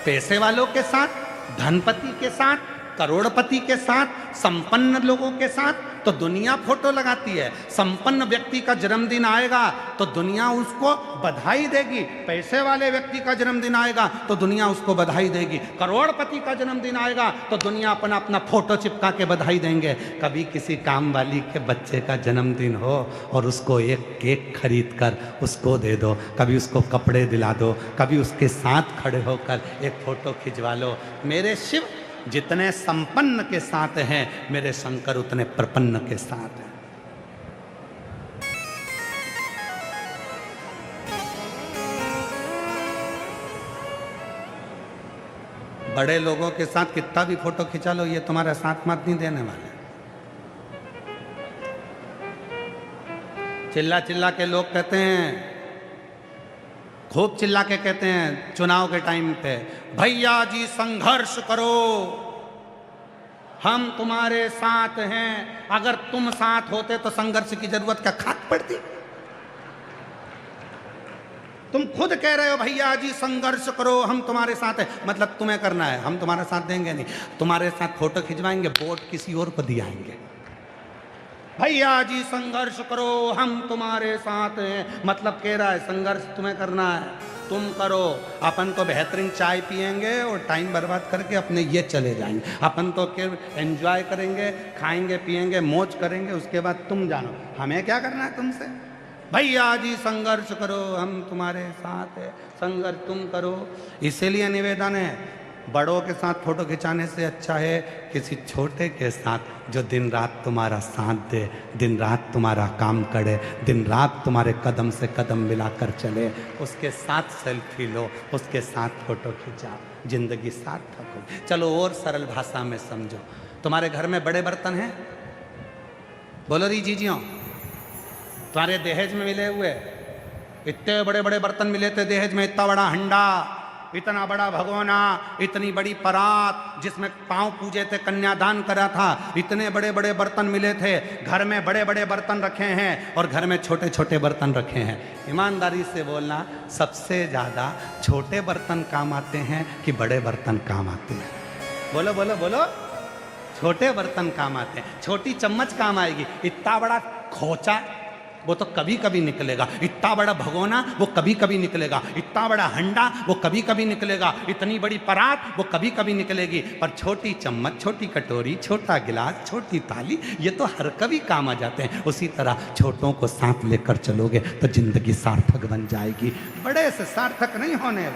पैसे वालों के साथ, धनपति के साथ, करोड़पति के साथ, संपन्न लोगों के साथ तो दुनिया फोटो लगाती है। संपन्न व्यक्ति का जन्मदिन आएगा तो दुनिया उसको बधाई देगी। पैसे वाले व्यक्ति का जन्मदिन आएगा तो दुनिया उसको बधाई देगी। करोड़पति का जन्मदिन आएगा तो दुनिया अपना अपना फोटो चिपका के बधाई देंगे। कभी किसी काम वाली के बच्चे का जन्मदिन हो और उसको एक केक खरीद कर उसको दे दो, कभी उसको कपड़े दिला दो, कभी उसके साथ खड़े होकर एक फोटो खिंचवा लो। मेरे शिव जितने संपन्न के साथ हैं, मेरे शंकर उतने प्रपन्न के साथ हैं। बड़े लोगों के साथ कितना भी फोटो खिंचा लो, ये तुम्हारा साथ मत नहीं देने वाले। चिल्ला चिल्ला के लोग कहते हैं, खूब चिल्ला के कहते हैं चुनाव के टाइम पे, भैया जी संघर्ष करो, हम तुम्हारे साथ हैं। अगर तुम साथ होते तो संघर्ष की जरूरत क्या खाक पड़ती? तुम खुद कह रहे हो भैया जी संघर्ष करो, हम तुम्हारे साथ हैं, मतलब तुम्हें करना है, हम तुम्हारे साथ देंगे नहीं। तुम्हारे साथ फोटो खिंचवाएंगे, वोट किसी और को दिलाएंगे। भैया जी संघर्ष करो, हम तुम्हारे साथ हैं, मतलब कह रहा है संघर्ष तुम्हें करना है, तुम करो। अपन तो बेहतरीन चाय पिएंगे और टाइम बर्बाद करके अपने ये चले जाएंगे। अपन तो केवल एंजॉय करेंगे, खाएंगे पिएंगे, मौज करेंगे, उसके बाद तुम जानो। हमें क्या करना है तुमसे? भैया जी संघर्ष करो, हम तुम्हारे साथ है, संघर्ष तुम करो। इसीलिए निवेदन है, बड़ों के साथ फोटो खिंचाने से अच्छा है किसी छोटे के साथ जो दिन रात तुम्हारा साथ दे, दिन रात तुम्हारा काम करे, दिन रात तुम्हारे कदम से कदम मिलाकर चले, उसके साथ सेल्फी लो, उसके साथ फोटो खिंचाओ, जिंदगी सार्थक हो। चलो और सरल भाषा में समझो, तुम्हारे घर में बड़े बर्तन हैं? बोलो री जीजियों, तुम्हारे दहेज में मिले हुए इतने बड़े बड़े बर्तन मिले थे दहेज में, इतना बड़ा हंडा, इतना बड़ा भगोना, इतनी बड़ी परात जिसमें पांव पूजे थे, कन्यादान करा था, इतने बड़े बड़े बर्तन मिले थे। घर में बड़े बड़े बर्तन रखे हैं और घर में छोटे छोटे बर्तन रखे हैं। ईमानदारी से बोलना, सबसे ज़्यादा छोटे बर्तन काम आते हैं कि बड़े बर्तन काम आते हैं? बोलो बोलो बोलो। छोटे बर्तन काम आते हैं। छोटी चम्मच काम आएगी, इतना बड़ा खोचा वो तो कभी कभी निकलेगा, इतना बड़ा भगोना वो कभी कभी निकलेगा, इतना बड़ा हंडा वो कभी कभी निकलेगा, इतनी बड़ी परात वो कभी कभी निकलेगी, पर छोटी चम्मच, छोटी कटोरी, छोटा गिलास, छोटी थाली, ये तो हर कभी काम आ जाते हैं। उसी तरह छोटों को साथ लेकर चलोगे तो जिंदगी सार्थक बन जाएगी, बड़े से सार्थक नहीं होने।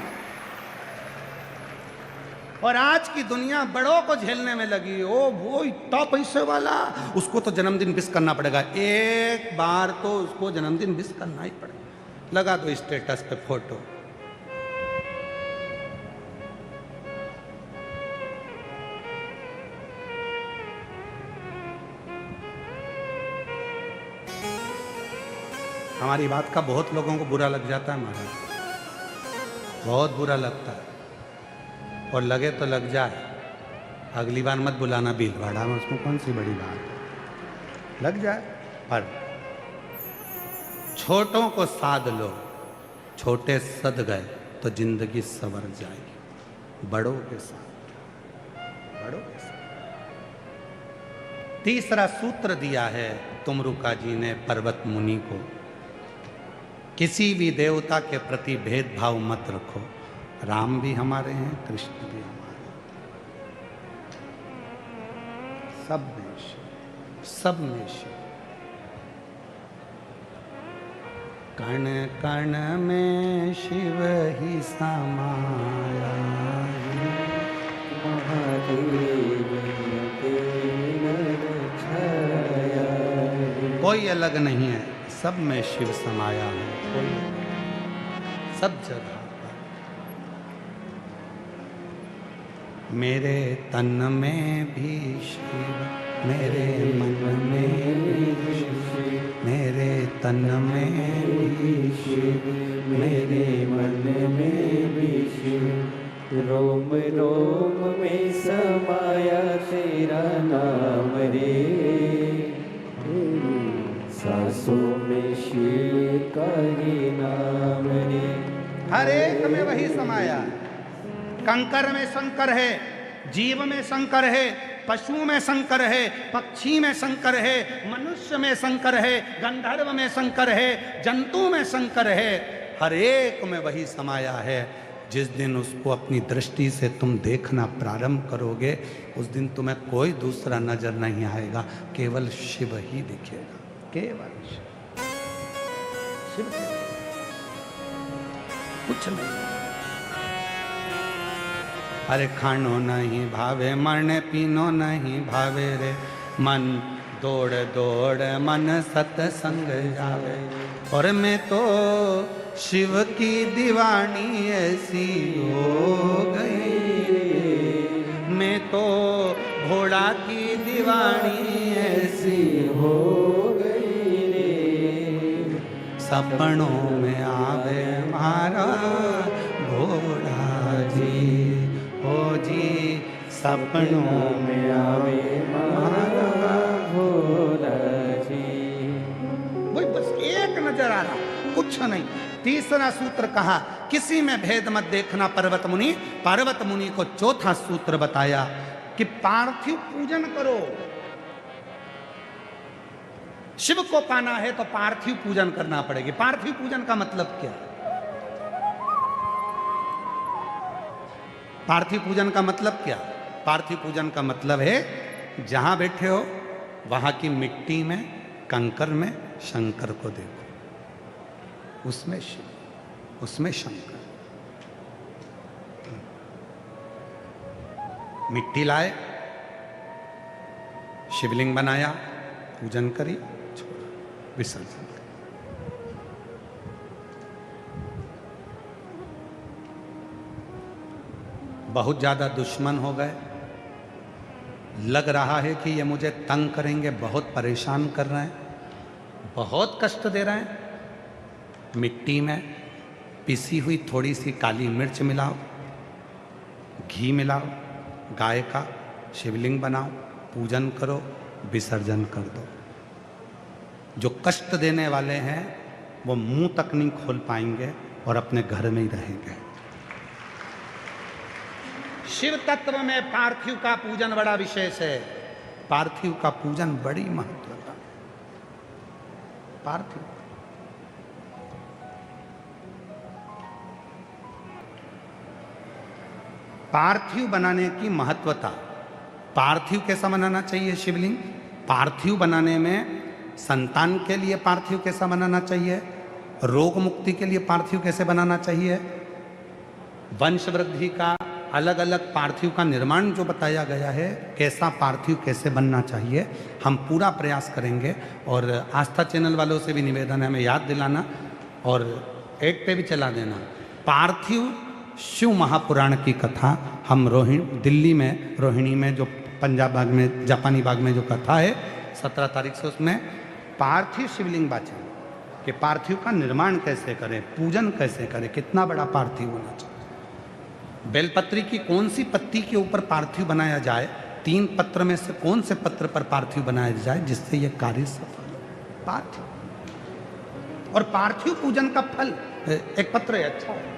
और आज की दुनिया बड़ों को झेलने में लगी। ओ वो इतना पैसे वाला, उसको तो जन्मदिन विश करना पड़ेगा, एक बार तो उसको जन्मदिन विश करना ही पड़ेगा। लगा दो स्टेटस पे फोटो। हमारी बात का बहुत लोगों को बुरा लग जाता है महाराज, बहुत बुरा लगता है। और लगे तो लग जाए, अगली बार मत बुलाना भीलवाड़ा में, उसमें कौन सी बड़ी बात है, लग जाए। पर छोटों को साध लो, छोटे सद गए तो जिंदगी संवर जाएगी। बड़ों के साथ, बड़ों के साथ। तीसरा सूत्र दिया है तुमरुका जी ने पर्वत मुनि को, किसी भी देवता के प्रति भेदभाव मत रखो। राम भी हमारे हैं, कृष्ण भी हमारे हैं, सब में शिव, सब में शिव। कण कण में शिव ही समाया, कोई अलग नहीं है, सब में शिव समाया है, कोई सब जगह। मेरे तन में भी शिव, मेरे मन में भी शिव, मेरे तन में भी शिव, मेरे मन में भी शिव। रोम रोम में समाया तेरा नाम रे, सांसों में शिव का ही नाम रे। हर एक में वही समाया। कंकर में शंकर है, जीव में शंकर है, पशु में शंकर है, पक्षी में शंकर है, मनुष्य में शंकर है, गंधर्व में शंकर है, जंतु में शंकर है। हर एक में वही समाया है। जिस दिन उसको अपनी दृष्टि से तुम देखना प्रारंभ करोगे, उस दिन तुम्हें कोई दूसरा नजर नहीं आएगा, केवल शिव ही दिखेगा, केवल शिव, कुछ नहीं। अरे खानो नहीं भावे, मरने पीनो नहीं भावे रे, मन दौड़ दौड़ मन सत्संग जावे। और मैं तो शिव की दीवानी ऐसी हो गई, मैं तो घोड़ा की दीवानी ऐसी हो गई रे। सपनों में आवे मारा घोड़ा जी, ओ जी सपनों में आवे मारा भोला जी। वही बस एक नजर आ रहा, कुछ नहीं। तीसरा सूत्र कहा किसी में भेद मत देखना पर्वत मुनि। पर्वत मुनि को चौथा सूत्र बताया कि पार्थिव पूजन करो। शिव को पाना है तो पार्थिव पूजन करना पड़ेगी। पार्थिव पूजन का मतलब क्या? पार्थिव पूजन का मतलब क्या? पार्थिव पूजन का मतलब है जहां बैठे हो वहां की मिट्टी में, कंकर में शंकर को देखो, उसमें शिव, उसमें शंकर। मिट्टी लाए, शिवलिंग बनाया, पूजन करी, छोड़ा, विसर्जन। बहुत ज्यादा दुश्मन हो गए, लग रहा है कि ये मुझे तंग करेंगे, बहुत परेशान कर रहे हैं, बहुत कष्ट दे रहे हैं। मिट्टी में पिसी हुई थोड़ी सी काली मिर्च मिलाओ, घी मिलाओ, गाय का शिवलिंग बनाओ, पूजन करो, विसर्जन कर दो। जो कष्ट देने वाले हैं वो मुंह तक नहीं खोल पाएंगे और अपने घर में ही रहेंगे। शिव तत्व में पार्थिव का पूजन बड़ा विशेष है। पार्थिव का पूजन बड़ी महत्वता। पार्थिव पार्थिव बनाने की महत्वता। पार्थिव कैसा बनाना चाहिए शिवलिंग? पार्थिव बनाने में संतान के लिए पार्थिव कैसा बनाना चाहिए, रोग मुक्ति के लिए पार्थिव कैसे बनाना चाहिए, वंश वृद्धि का अलग अलग पार्थिव का निर्माण जो बताया गया है, कैसा पार्थिव कैसे बनना चाहिए, हम पूरा प्रयास करेंगे। और आस्था चैनल वालों से भी निवेदन है हमें याद दिलाना और एड पे भी चला देना। पार्थिव शिव महापुराण की कथा हम दिल्ली में रोहिणी में जो पंजाब बाग में, जापानी बाग में जो कथा है 17 तारीख से, उसमें पार्थिव शिवलिंग बाचे कि पार्थिव का निर्माण कैसे करें, पूजन कैसे करें, कितना बड़ा पार्थिव होना चाहिए। बेलपत्री की कौन सी पत्ती के ऊपर पार्थिव बनाया जाए, 3 पत्र में से कौन से पत्र पर पार्थिव बनाया जाए जिससे यह कार्य सफल हो। पार्थिव और पार्थिव पूजन का फल एक पत्र है, अच्छा है।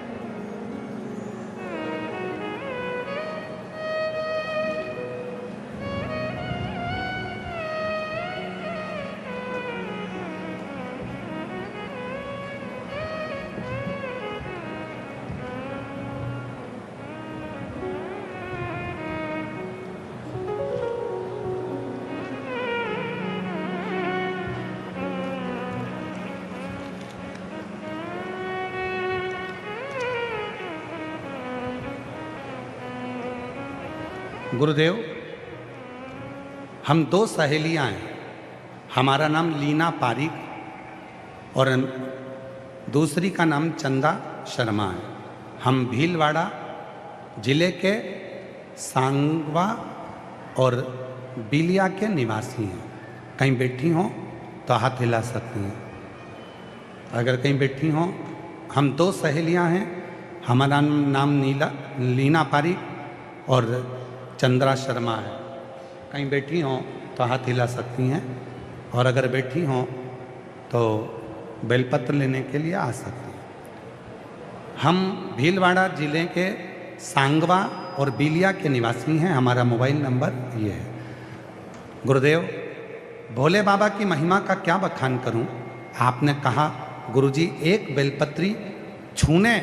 गुरुदेव, हम 2 सहेलियां हैं। हमारा नाम लीना पारिक और दूसरी का नाम चंदा शर्मा है। हम भीलवाड़ा जिले के सांगवा और बिलिया के निवासी हैं। कहीं बैठी हों तो हाथ हिला सकती हैं अगर कहीं बैठी हों। हम 2 सहेलियां हैं। हमारा नाम लीना पारिक और चंद्रा शर्मा है। कहीं बैठी हों तो हाथ हिला सकती हैं और अगर बैठी हों तो बेलपत्र लेने के लिए आ सकती हैं। हम भीलवाड़ा जिले के सांगवा और बिलिया के निवासी हैं। हमारा मोबाइल नंबर ये है। गुरुदेव, भोले बाबा की महिमा का क्या बखान करूं? आपने कहा गुरुजी, एक बेलपत्री छूने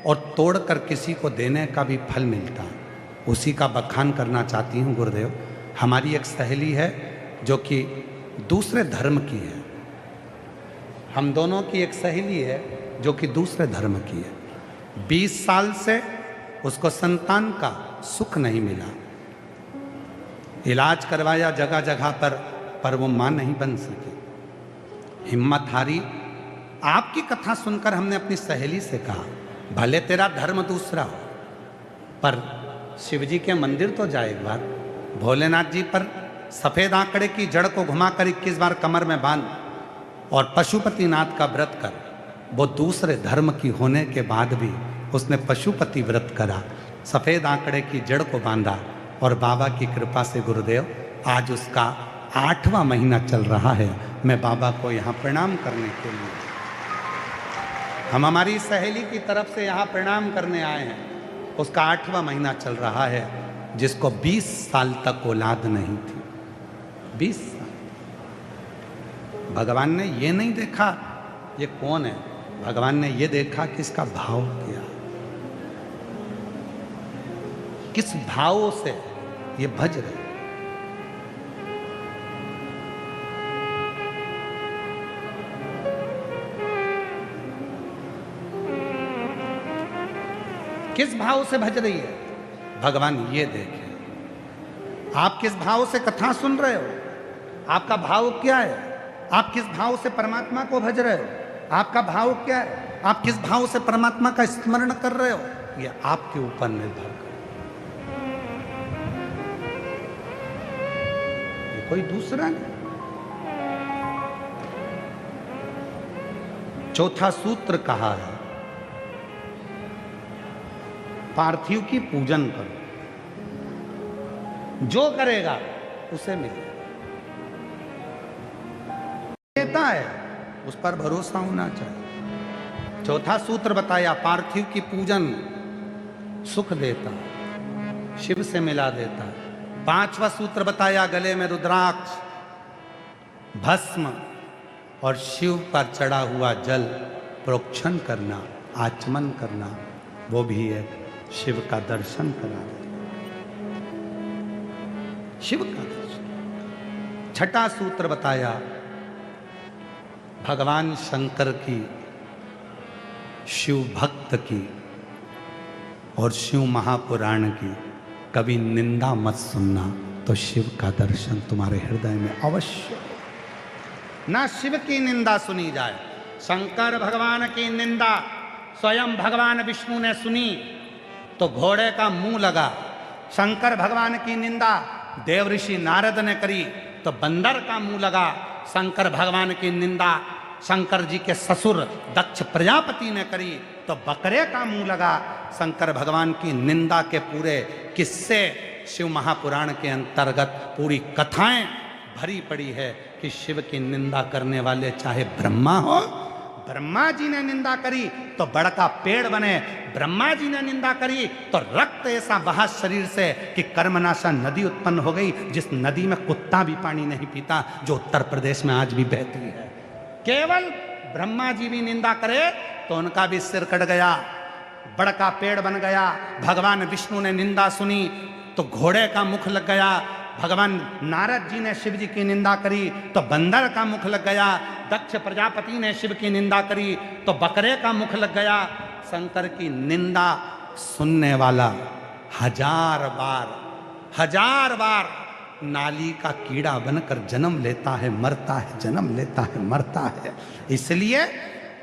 और तोड़कर किसी को देने का भी फल मिलता है, उसी का बखान करना चाहती हूँ गुरुदेव। हमारी एक सहेली है जो कि दूसरे धर्म की है। हम दोनों की एक सहेली है जो कि दूसरे धर्म की है। 20 साल से उसको संतान का सुख नहीं मिला। इलाज करवाया जगह जगह पर वो मां नहीं बन सकी। हिम्मत हारी। आपकी कथा सुनकर हमने अपनी सहेली से कहा, भले तेरा धर्म दूसरा हो पर शिवजी के मंदिर तो जाए एक बार। भोलेनाथ जी पर सफेद आंकड़े की जड़ को घुमाकर 21 बार कमर में बांध और पशुपतिनाथ का व्रत कर। वो दूसरे धर्म की होने के बाद भी उसने पशुपति व्रत करा, सफेद आंकड़े की जड़ को बांधा और बाबा की कृपा से गुरुदेव आज उसका 8वां महीना चल रहा है। मैं बाबा को यहाँ प्रणाम करने के लिए, हम हमारी सहेली की तरफ से यहाँ प्रणाम करने आए हैं। उसका 8वां महीना चल रहा है, जिसको 20 साल तक औलाद नहीं थी। 20 साल। भगवान ने ये नहीं देखा ये कौन है, भगवान ने ये देखा कि इसका भाव क्या, किस भाव से ये भज रहे। किस भाव से भज रही है, भगवान ये देखे। आप किस भाव से कथा सुन रहे हो, आपका भाव क्या है, आप किस भाव से परमात्मा को भज रहे हो, आपका भाव क्या है, आप किस भाव से परमात्मा का स्मरण कर रहे हो, ये आपके ऊपर निर्भर कर, ये कोई दूसरा नहीं। चौथा सूत्र कहा है, पार्थिव की पूजन करो, जो करेगा उसे मिलेगा। देता है उस पर भरोसा होना चाहिए। चौथा सूत्र बताया, पार्थिव की पूजन सुख देता, शिव से मिला देता। 5वां सूत्र बताया, गले में रुद्राक्ष, भस्म और शिव पर चढ़ा हुआ जल प्रोक्षण करना, आचमन करना, वो भी एक शिव का दर्शन करा दे, शिव का दर्शन। छठा सूत्र बताया, भगवान शंकर की, शिव भक्त की और शिव महापुराण की कभी निंदा मत सुनना, तो शिव का दर्शन तुम्हारे हृदय में अवश्य। ना शिव की निंदा सुनी जाए। शंकर भगवान की निंदा स्वयं भगवान विष्णु ने सुनी तो घोड़े का मुंह लगा। शंकर भगवान की निंदा देव ऋषि नारद ने करी तो बंदर का मुंह लगा। शंकर भगवान की निंदा शंकर जी के ससुर दक्ष प्रजापति ने करी तो बकरे का मुंह लगा। शंकर भगवान की निंदा के पूरे किस्से शिव महापुराण के अंतर्गत पूरी कथाएं भरी पड़ी है कि शिव की निंदा करने वाले चाहे ब्रह्मा हो, ब्रह्मा जी ने निंदा करी तो बड़का पेड़ बने, ब्रह्मा जी ने निंदा करी तो रक्त ऐसा बहा शरीर से कि कर्मनाशा नदी उत्पन्न हो गई, जिस नदी में कुत्ता भी पानी नहीं पीता, जो उत्तर प्रदेश में आज भी बहती है। केवल ब्रह्मा जी भी निंदा करे तो उनका भी सिर कट गया, बड़का पेड़ बन गया। भगवान विष्णु ने निंदा सुनी तो घोड़े का मुख लग गया। भगवान नारद जी ने शिव जी की निंदा करी तो बंदर का मुख लग गया। दक्ष प्रजापति ने शिव की निंदा करी तो बकरे का मुख लग गया। शंकर की निंदा सुनने वाला 1000 बार नाली का कीड़ा बनकर जन्म लेता है, मरता है, जन्म लेता है, मरता है। इसलिए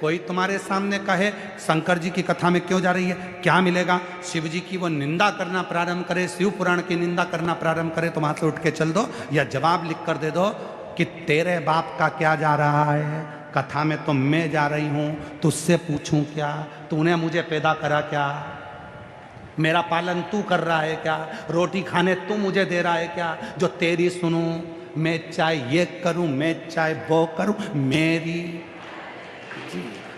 कोई तुम्हारे सामने कहे शंकर जी की कथा में क्यों जा रही है, क्या मिलेगा, शिव जी की वो निंदा करना प्रारंभ करे, शिव पुराण की निंदा करना प्रारंभ करे, तो वहां से उठ के चल दो या जवाब लिख कर दे दो कि तेरे बाप का क्या जा रहा है, कथा में तो मैं जा रही हूं, तुझसे पूछूं क्या, तूने मुझे पैदा करा क्या, मेरा पालन तू कर रहा है क्या, रोटी खाने तू मुझे दे रहा है क्या, जो तेरी सुनूं, मैं चाहे ये करूं, मैं चाहे वो करूं, मेरी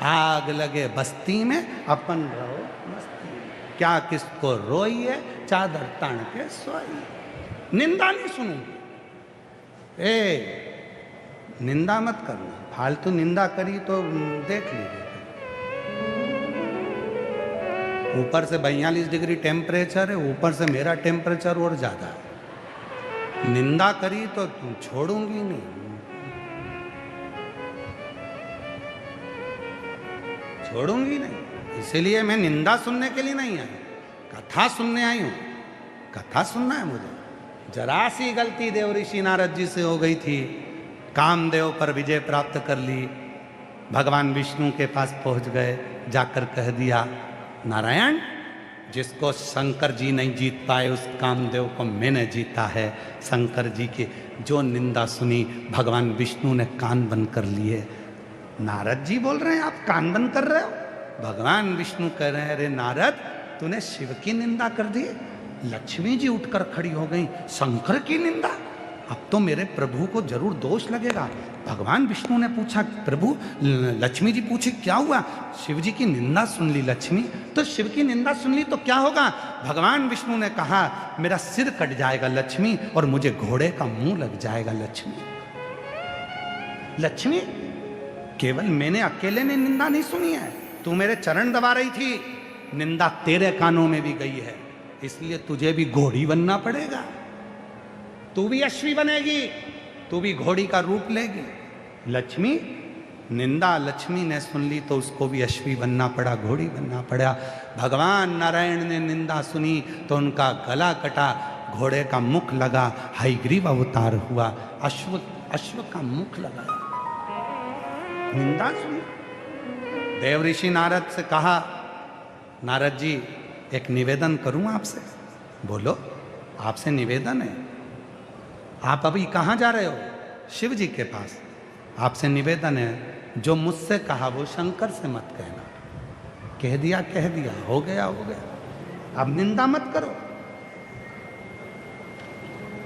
आग लगे बस्ती में अपन रहो मस्ती में, क्या किसको रोई है चादर तान के सोई। निंदा नहीं सुनूंगी, निंदा मत करना, फालतू निंदा करी तो देख लीजिए। ऊपर से 42 डिग्री टेम्परेचर है, ऊपर से मेरा टेम्परेचर और ज्यादा है। निंदा करी तो छोड़ूंगी नहीं, छोड़ूंगी नहीं। इसीलिए मैं निंदा सुनने के लिए नहीं आई, कथा सुनने आई हूं। कथा सुनना है मुझे। जरा सी गलती देव ऋषि नारद जी से हो गई थी, कामदेव पर विजय प्राप्त कर ली, भगवान विष्णु के पास पहुंच गए, जाकर कह दिया नारायण, जिसको शंकर जी नहीं जीत पाए उस कामदेव को मैंने जीता है। शंकर जी की जो निंदा सुनी भगवान विष्णु ने कान बंद कर लिए। नारद जी बोल रहे हैं आप कान बंद कर रहे हो, भगवान विष्णु कह रहे हैं अरे नारद तूने शिव की निंदा कर दी, लक्ष्मी जी उठकर खड़ी हो गई, शंकर की निंदा। अब तो मेरे प्रभु को जरूर दोष लगेगा। भगवान विष्णु ने पूछा, प्रभु, लक्ष्मी जी पूछी क्या हुआ? शिव जी की निंदा सुन ली लक्ष्मी, तो शिव की निंदा सुन ली तो क्या होगा? भगवान विष्णु ने कहा, मेरा सिर कट जाएगा लक्ष्मी, और मुझे घोड़े का मुंह लग जाएगा लक्ष्मी। लक्ष्मी, केवल मैंने अकेले ने निंदा नहीं सुनी है, तू मेरे चरण दबा रही थी, निंदा तेरे कानों में भी गई है, इसलिए तुझे भी घोड़ी बनना पड़ेगा। तू भी अश्वी बनेगी, तू भी घोड़ी का रूप लेगी। लक्ष्मी, निंदा लक्ष्मी ने सुन ली तो उसको भी अश्वी बनना पड़ा, घोड़ी बनना पड़ा। भगवान नारायण ने निंदा सुनी तो उनका गला कटा, घोड़े का मुख लगा, हयग्रीव अवतार हुआ, अश्व का मुख लगा। निंदा सुनी। देव ऋषि नारद से कहा, नारद जी एक निवेदन करूं आपसे? बोलो, आपसे निवेदन है। आप अभी कहाँ जा रहे हो? शिव जी के पास। आपसे निवेदन है, जो मुझसे कहा वो शंकर से मत कहना। कह दिया, हो गया। अब निंदा मत करो।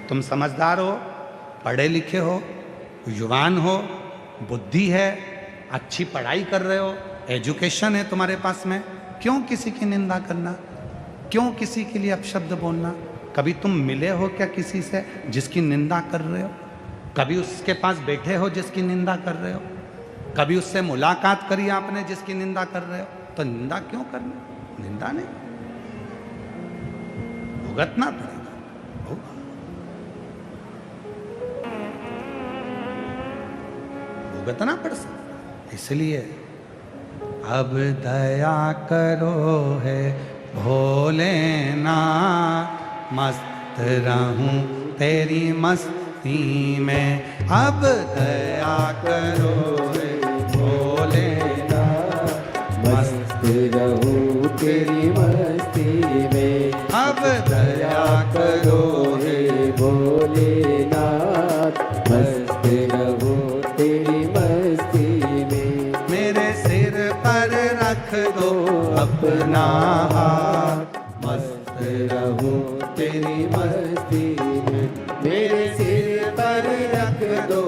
तुम समझदार हो, पढ़े लिखे हो, युवान हो, बुद्धि है, अच्छी पढ़ाई कर रहे हो, एजुकेशन है तुम्हारे पास में, क्यों किसी की निंदा करना? क्यों किसी के लिए अपशब्द बोलना? कभी तुम मिले हो क्या किसी से जिसकी निंदा कर रहे हो? कभी उसके पास बैठे हो जिसकी निंदा कर रहे हो? कभी उससे मुलाकात करी आपने जिसकी निंदा कर रहे हो? तो निंदा क्यों करना? निंदा नहीं, भुगतना पड़ेगा। भुगतना पड़ सकता, इसलिए अब दया करो है भोलेनाथ, मस्त रहूं तेरी मस्ती में। अब दया करो रे भोलेनाथ, मस्त रहूं तेरी मस्ती में। अब दया करो रे भोलेनाथ, मस्त रहूं तेरी मस्ती में। मेरे सिर पर रख दो अपना हाथ, मस्त रहूं तेरी मस्ती में। मेरे सिर पर रख दो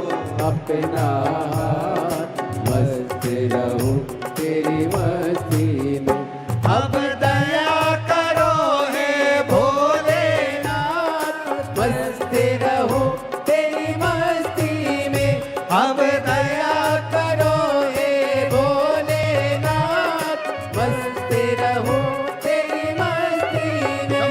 अपना हाथ, मस्त रहूं तेरी मस्ती में। अब दया करो हे भोलेनाथ, मस्त रहूं तेरी मस्ती में। अब दया करो हे भोलेनाथ, मस्त रहूं तेरी मस्ती में।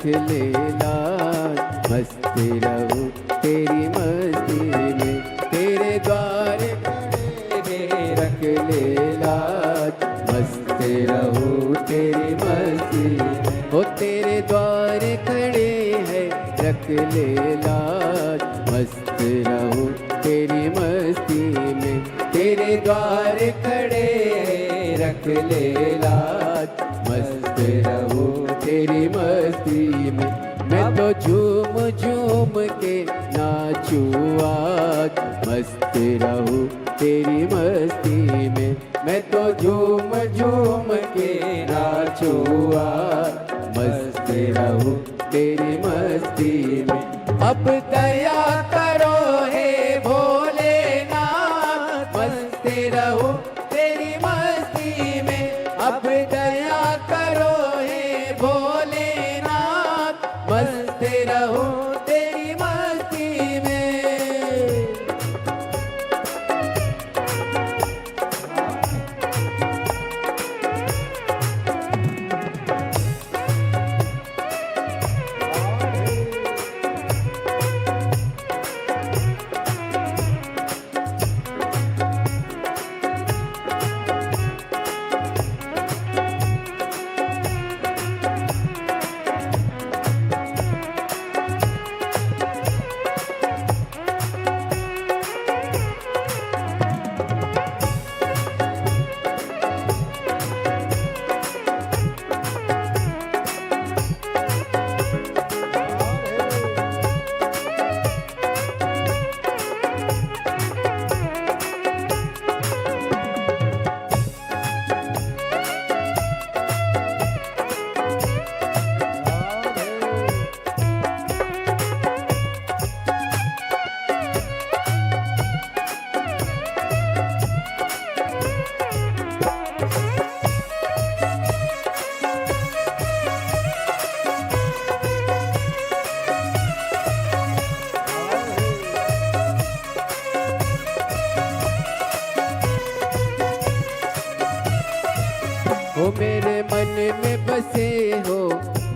लेना, मस्त रहूं तेरी मस्ती में। तेरे द्वार खड़े रख लेना, मस्त ले लाज, मस्त रहूं तेरी मस्ती में। तेरे द्वार खड़े रख ले लाज, मस्त रहूं तेरी मस्ती में। मैं तो झूम झूम के नाचूं आज, मस्त रहूं तेरी मस्ती में। मैं तो झूम झूम के नाचूं आज, मस्त रहूं तेरी मस्ती में। अब दया करो हे भोलेनाथ, मस्त रहूं तेरी मस्ती में। अब दया करो हे भोलेनाथ, मस्त रहूं तेरी मस्ती में। हो मेरे मन में बसे हो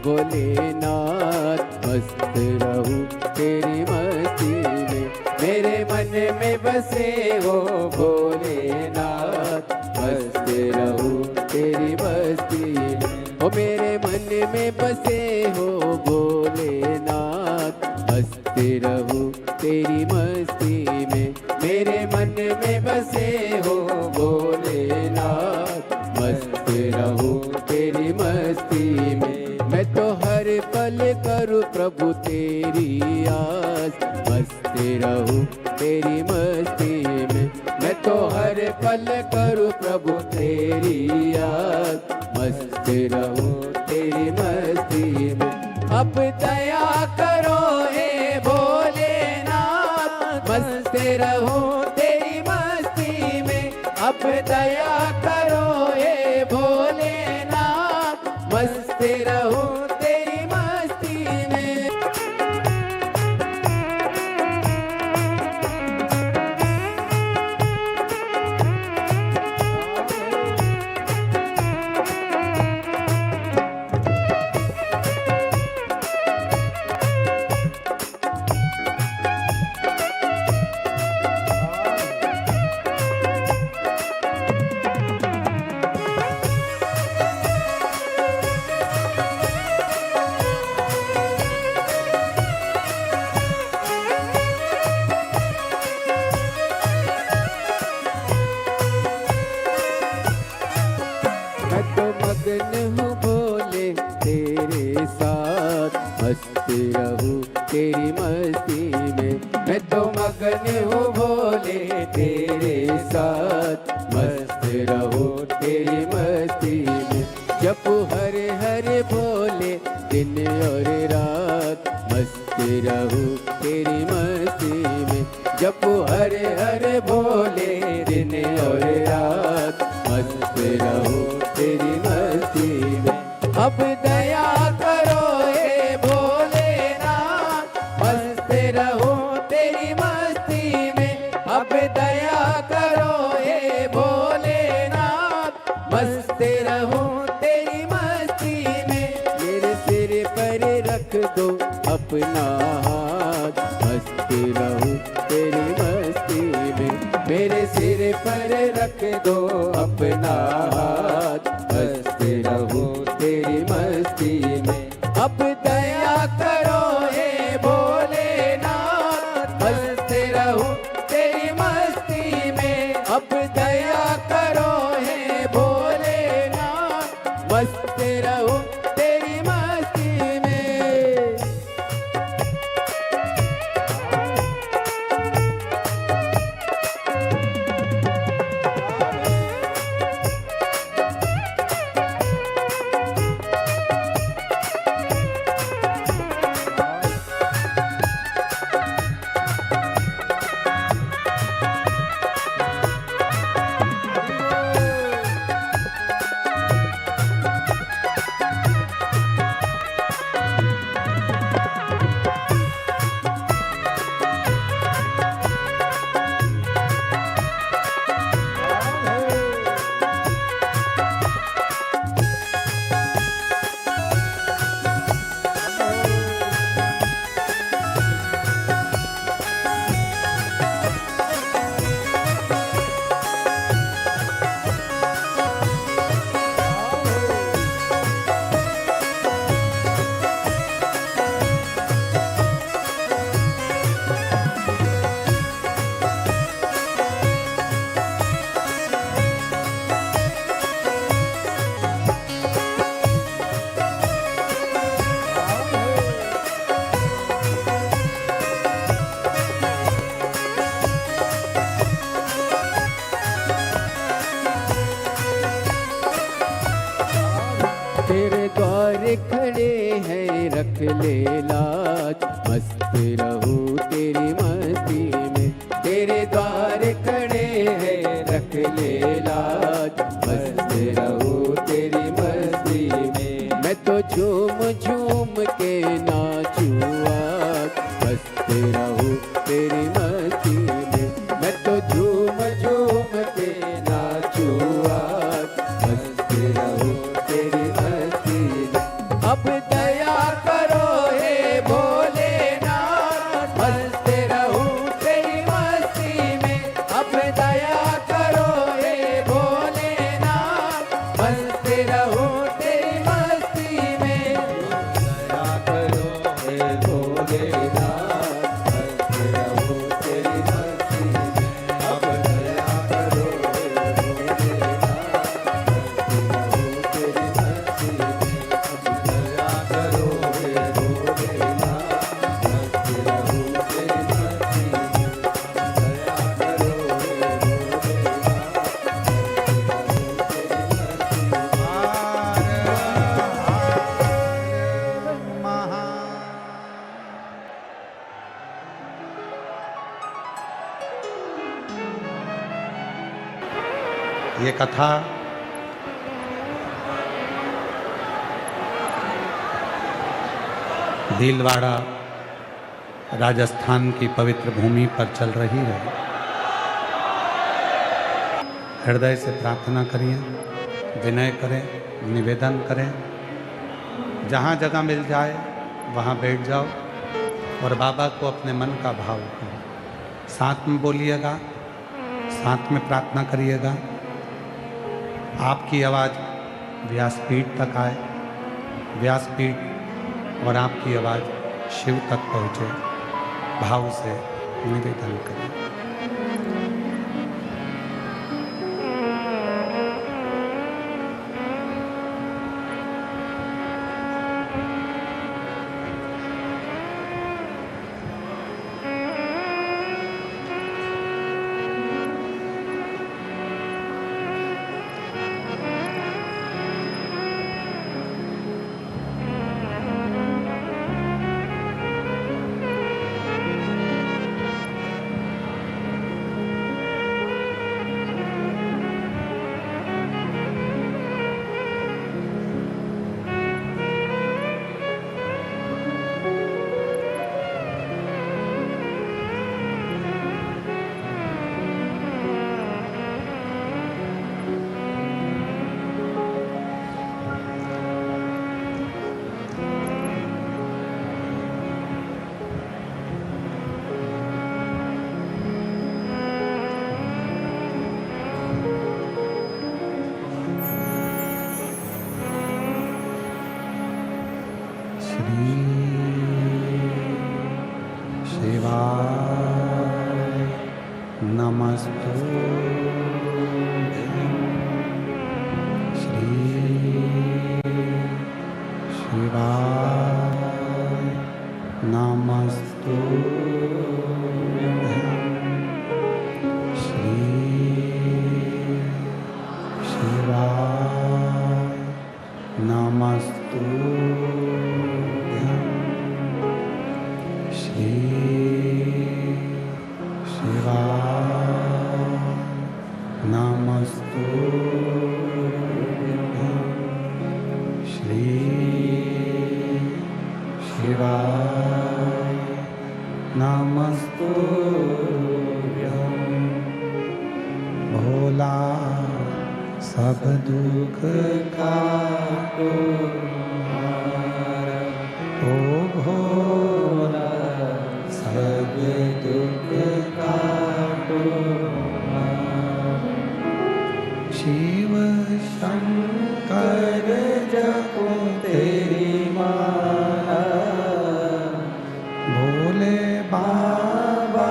भोलेनाथ, मस्त रहूं तेरी मस्ती में। मेरे मन में बसे हो भोलेनाथ, मस्त रहूं तेरी मस्ती में। हो मेरे मन में बसे हो भोलेनाथ, मस्त रहूं तेरी मस्ती में। मेरे मन में बसे हो भोलेनाथ, मस्त रहूं तेरी मस्ती में। मैं तो हर पल करूं प्रभु तेरी आस, मस्त रहूं तेरी मस्ती में। मैं तो हर पल करूं प्रभु तेरी आस, मस्त रहूं तेरी मस्ती में। अब दया करो हे भोलेनाथ, मस्त रहूं तेरी मस्ती में। अब दया करो हे भोलेनाथ, मस्त रहूं तेरी मस्ती में। मैं तो मगन हूँ भोले तेरे साथ, मस्त रहूं तेरी मस्ती में। मैं तो मगन हूँ भोले तेरे साथ, मस्त रहूं तेरी मस्ती में। जप हरे हरे भोले दिन और रात, मस्त रहूं तेरी मस्ती में। जप हरे हरे भोले दिन और रात, मस्त रहूं तेरी मस्ती में। अब दया करो हे भोलेनाथ, मस्त रहूं तेरी मस्ती में। अब दया करो हे भोलेनाथ, मस्त रहूं तेरी मस्ती में। मेरे सिर पर रख दो अपना हाथ, मस्त रहूं तेरी मस्ती में। मेरे सिर पर रख दो अपना हाथ, मस्त रहूं तेरी मस्ती में। अब दया करो हे भोले रख ले लाज, मस्त रहूं तेरी मस्ती में। तेरे द्वार खड़े हैं रख ले लाज, मस्त रहूं तेरी मस्ती में। मैं तो झूम झूम के नाचूं आज, मस्त रहूं तेरी मस्ती में। मैं तो झूम झूम के नाचूं आज, मस्त रहूं तेरी मस्ती में। अब दया करो हे भोलेनाथ, मस्त रहूं तेरी मस्ती में। अब दया करो हे भोलेनाथ, मस्त रहूं तेरी मस्ती में। दया करो हे भोलेनाथ, मस्त रहूं तेरी मस्ती में। अब दया करो हे भोलेनाथ, मस्त रहूं तेरी मस्ती में। अब दया करो हे भोलेनाथ, मस्त रहूं तेरी मस्ती में। दया करो ये कथा भीलवाड़ा राजस्थान की पवित्र भूमि पर चल रही है। हृदय से प्रार्थना करिए, विनय करें, निवेदन करें। जहाँ जगह मिल जाए वहाँ बैठ जाओ और बाबा को अपने मन का भाव करो। साथ में बोलिएगा, साथ में प्रार्थना करिएगा। आपकी आवाज़ व्यासपीठ तक आए, व्यासपीठ और आपकी आवाज़ शिव तक पहुँचे। भाव से निवेदन करें। शिवाय नमस्तुभ्यं। श्री शिवाय नमस्तुभ्यं। श्री शिवाय नमस्तुभ्यं। श्री शिवाय नमस्तुभ्यं। श्री शिवाय नमस्तुभ्यं। भोला सब दुख काटो हमारा, ओ भोला सब दुख काटो हमारा। शिव शंकर जपो तेरी माला, भोले बाबा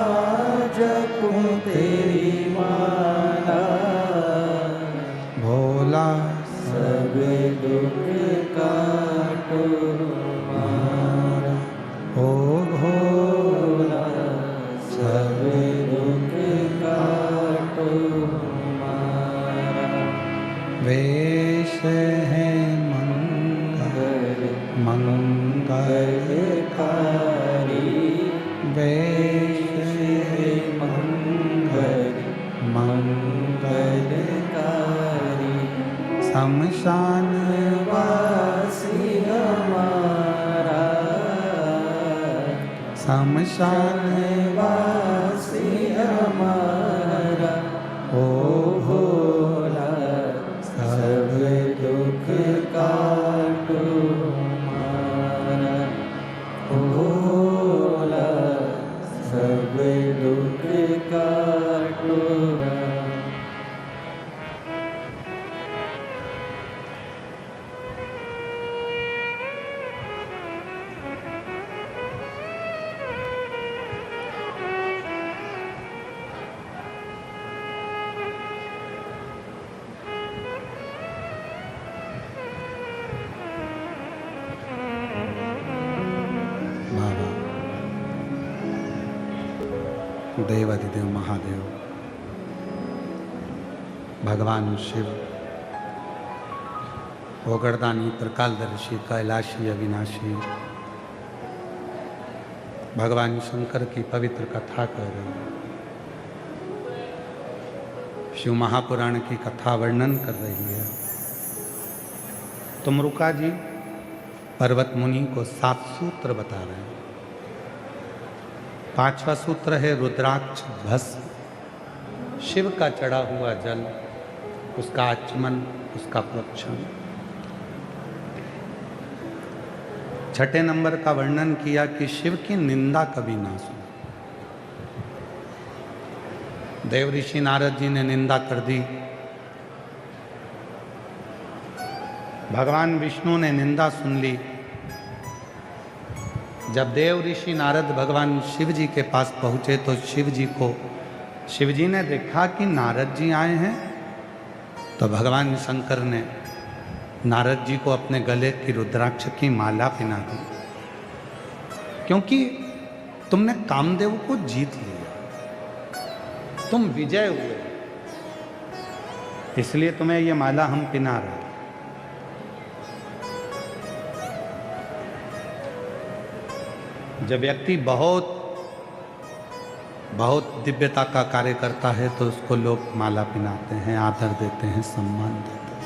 जपो तेरी माला। भोला सब दुख काटो हमारा, ओ भोला सब दुख काटो हमारा। वेश शमशान वासी हमारा, शमशान वासी हमारा, ओ भोला सब दुख काटो हमारा, ओ भोला सब दुख काटो हमारा। देवाधिदेव महादेव भगवान शिव ओगरदानी त्रिकालदर्शी कैलाशी अविनाशी भगवान शंकर की पवित्र कथा कर रहे हैं। शिव महापुराण की कथा वर्णन कर रही है। तुमरुका जी पर्वत मुनि को 7 सूत्र बता रहे हैं। 5वां सूत्र है रुद्राक्ष भस्म, शिव का चढ़ा हुआ जल, उसका आचमन, उसका प्रोक्षण। 6ठे नंबर का वर्णन किया कि शिव की निंदा कभी ना सुनो। देव ऋषि नारद जी ने निंदा कर दी, भगवान विष्णु ने निंदा सुन ली। जब देव ऋषि नारद भगवान शिव जी के पास पहुंचे तो शिव जी ने देखा कि नारद जी आए हैं, तो भगवान शंकर ने नारद जी को अपने गले की रुद्राक्ष की माला पहना दी, क्योंकि तुमने कामदेव को जीत लिया, तुम विजय हुए, इसलिए तुम्हें ये माला हम पहना रहे हैं। जब व्यक्ति बहुत दिव्यता का कार्य करता है तो उसको लोग माला पहनाते हैं, आदर देते हैं, सम्मान देते हैं।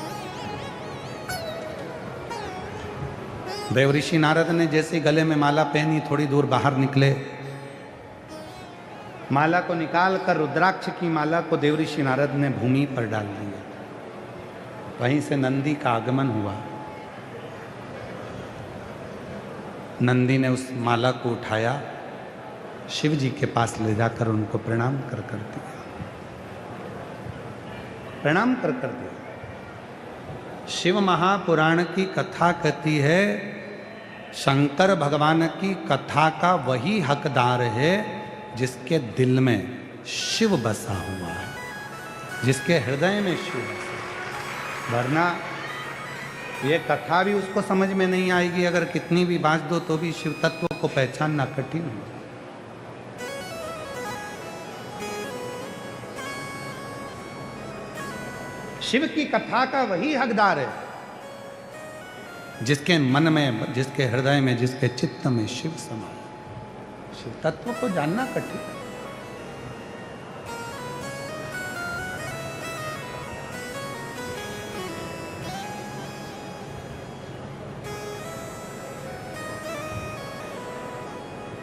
देव ऋषि नारद ने जैसे गले में माला पहनी, थोड़ी दूर बाहर निकले, माला को निकाल कर रुद्राक्ष की माला को देव ऋषि नारद ने भूमि पर डाल दिया। वहीं से नंदी का आगमन हुआ। नंदी ने उस माला को उठाया, शिव जी के पास ले जाकर उनको प्रणाम कर दिया, प्रणाम कर दिया। शिव महापुराण की कथा कहती है शंकर भगवान की कथा का वही हकदार है जिसके दिल में शिव बसा हुआ है, जिसके हृदय में शिव बसा। वरना ये कथा भी उसको समझ में नहीं आएगी, अगर कितनी भी बात दो तो भी शिव तत्व को पहचानना कठिन है। शिव की कथा का वही हकदार है जिसके मन में, जिसके हृदय में, जिसके चित्त में शिव समा। शिव तत्व को जानना कठिन है।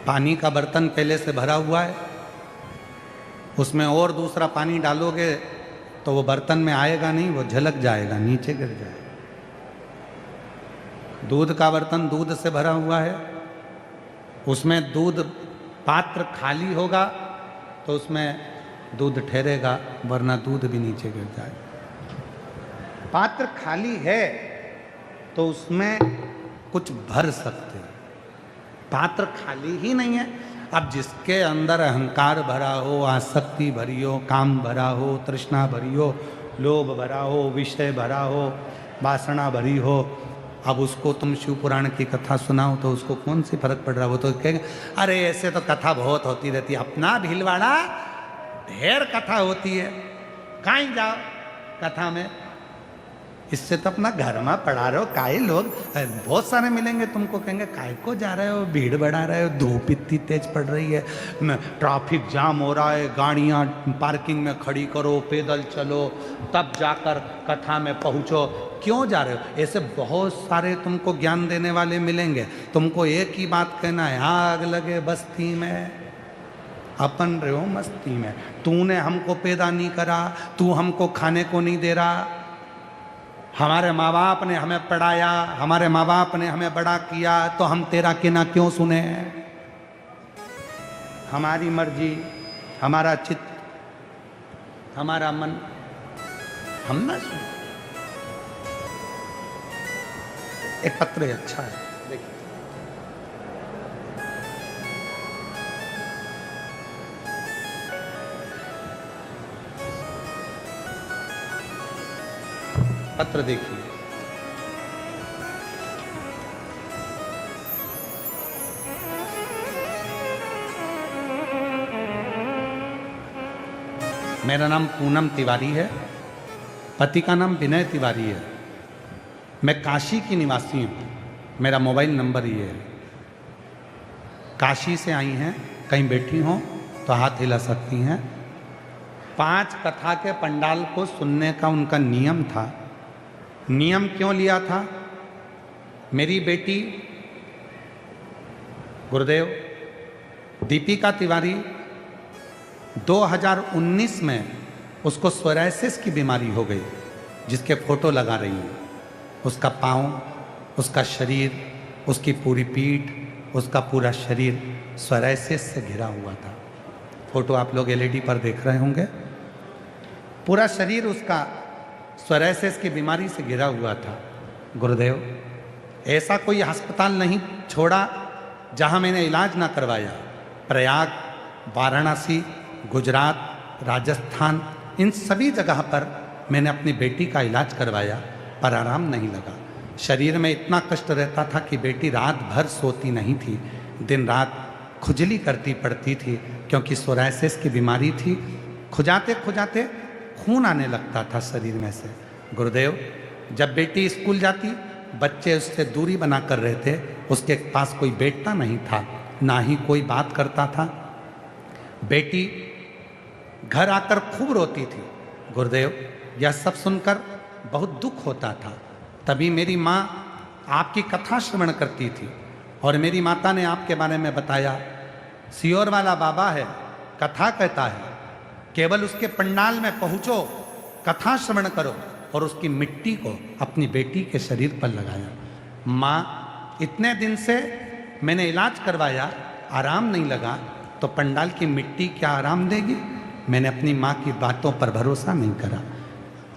पानी का बर्तन पहले से भरा हुआ है, उसमें और दूसरा पानी डालोगे तो वो बर्तन में आएगा नहीं, वो झलक जाएगा, नीचे गिर जाएगा। दूध का बर्तन दूध से भरा हुआ है, उसमें दूध पात्र खाली होगा तो उसमें दूध ठहरेगा, वरना दूध भी नीचे गिर जाएगा। पात्र खाली है तो उसमें कुछ भर सकते हैं, पात्र खाली ही नहीं है। अब जिसके अंदर अहंकार भरा हो, आसक्ति भरी हो, काम भरा हो, तृष्णा भरी हो, लोभ भरा हो, विषय भरा हो, वासना भरी हो, अब उसको तुम शिव पुराण की कथा सुनाओ तो उसको कौन सी फर्क पड़ रहा है? वो तो कहेगा अरे ऐसे तो कथा बहुत होती रहती है, अपना भीलवाड़ा ढेर कथा होती है, कहीं जाओ कथा में इससे तो अपना घर में पड़ा रहे हो। काहे लोग बहुत सारे मिलेंगे तुमको, कहेंगे काहे को जा रहे हो, भीड़ बढ़ा रहे हो, धूप इतनी तेज पड़ रही है, ट्रैफिक जाम हो रहा है, गाड़ियाँ पार्किंग में खड़ी करो, पैदल चलो, तब जाकर कथा में पहुँचो, क्यों जा रहे हो। ऐसे बहुत सारे तुमको ज्ञान देने वाले मिलेंगे। तुमको एक ही बात कहना है, आग लगे बस्ती में अपन रहे हो मस्ती में। तूने हमको पैदा नहीं करा, तू हमको खाने को नहीं दे रहा, हमारे माँ बाप ने हमें पढ़ाया, हमारे माँ बाप ने हमें बड़ा किया, तो हम तेरा कहना क्यों सुने। हमारी मर्जी, हमारा चित्त, हमारा मन, हम ना सुने। एक पत्र है, अच्छा है, देखिए। पत्र देखिए। मेरा नाम पूनम तिवारी है, पति का नाम विनय तिवारी है। मैं काशी की निवासी हूँ, मेरा मोबाइल नंबर ये है। काशी से आई हैं, कहीं बैठी हों तो हाथ हिला सकती हैं। 5 कथा के पंडाल को सुनने का उनका नियम था। नियम क्यों लिया था, मेरी बेटी गुरुदेव दीपिका तिवारी 2019 में उसको सोरायसिस की बीमारी हो गई, जिसके फोटो लगा रही हूँ। उसका पाँव, उसका शरीर, उसकी पूरी पीठ, उसका पूरा शरीर सोरायसिस से घिरा हुआ था। फोटो आप लोग एलईडी पर देख रहे होंगे। पूरा शरीर उसका सोरायसिस की बीमारी से घिरा हुआ था। गुरुदेव ऐसा कोई अस्पताल नहीं छोड़ा जहां मैंने इलाज ना करवाया। प्रयाग, वाराणसी, गुजरात, राजस्थान, इन सभी जगह पर मैंने अपनी बेटी का इलाज करवाया, पर आराम नहीं लगा। शरीर में इतना कष्ट रहता था कि बेटी रात भर सोती नहीं थी, दिन रात खुजली करती पड़ती थी, क्योंकि सोरायसिस की बीमारी थी। खुजाते खुजाते खून आने लगता था शरीर में से। गुरुदेव जब बेटी स्कूल जाती, बच्चे उससे दूरी बना कर रहते, उसके पास कोई बैठता नहीं था, ना ही कोई बात करता था। बेटी घर आकर खूब रोती थी। गुरुदेव यह सब सुनकर बहुत दुख होता था। तभी मेरी माँ आपकी कथा श्रवण करती थी और मेरी माता ने आपके बारे में बताया। सियोर वाला बाबा है, कथा कहता है, केवल उसके पंडाल में पहुँचो, कथा श्रवण करो, और उसकी मिट्टी को अपनी बेटी के शरीर पर लगाया। माँ इतने दिन से मैंने इलाज करवाया, आराम नहीं लगा, तो पंडाल की मिट्टी क्या आराम देगी। मैंने अपनी माँ की बातों पर भरोसा नहीं करा।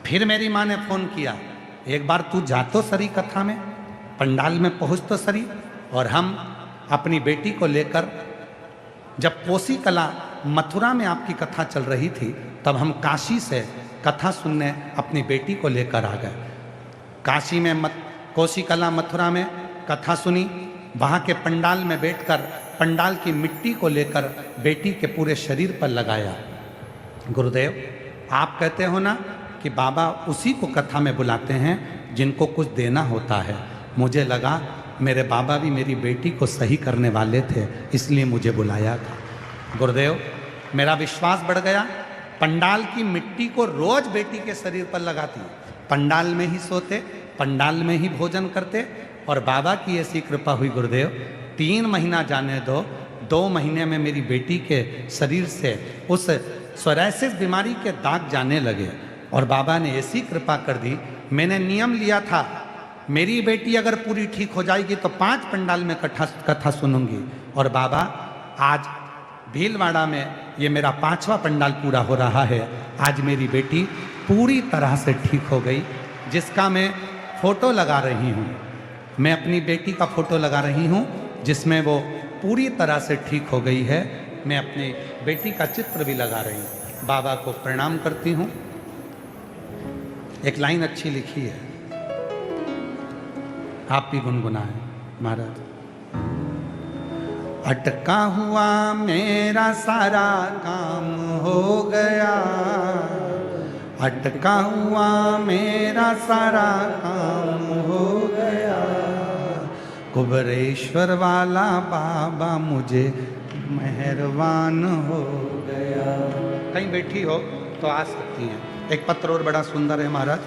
फिर मेरी माँ ने फ़ोन किया, एक बार तू जा तो सरी कथा में, पंडाल में पहुँच तो सरी। और हम अपनी बेटी को लेकर, जब कोसी कला मथुरा में आपकी कथा चल रही थी, तब हम काशी से कथा सुनने अपनी बेटी को लेकर आ गए। काशी में कोसी कला मथुरा में कथा सुनी, वहाँ के पंडाल में बैठकर पंडाल की मिट्टी को लेकर बेटी के पूरे शरीर पर लगाया। गुरुदेव आप कहते हो ना कि बाबा उसी को कथा में बुलाते हैं जिनको कुछ देना होता है। मुझे लगा मेरे बाबा भी मेरी बेटी को सही करने वाले थे, इसलिए मुझे बुलाया था। गुरुदेव मेरा विश्वास बढ़ गया। पंडाल की मिट्टी को रोज बेटी के शरीर पर लगाती, पंडाल में ही सोते, पंडाल में ही भोजन करते, और बाबा की ऐसी कृपा हुई गुरुदेव, 3 महीना जाने दो, 2 महीने में मेरी बेटी के शरीर से उस सोरायसिस बीमारी के दाग जाने लगे। और बाबा ने ऐसी कृपा कर दी। मैंने नियम लिया था, मेरी बेटी अगर पूरी ठीक हो जाएगी तो 5 पंडाल में कथा सुनूंगी। और बाबा आज भीलवाड़ा में ये मेरा 5वां पंडाल पूरा हो रहा है। आज मेरी बेटी पूरी तरह से ठीक हो गई, जिसका मैं फ़ोटो लगा रही हूँ। मैं अपनी बेटी का फ़ोटो लगा रही हूँ जिसमें वो पूरी तरह से ठीक हो गई है। मैं अपनी बेटी का चित्र भी लगा रही हूँ। बाबा को प्रणाम करती हूँ। एक लाइन अच्छी लिखी है, आप भी गुनगुनाएं महाराज। अटका हुआ मेरा सारा काम हो गया, अटका हुआ मेरा सारा काम हो गया, कुबरेश्वर वाला बाबा मुझे मेहरबान हो गया। कहीं बैठी हो तो आ सकती हैं। एक पत्र और बड़ा सुंदर है महाराज।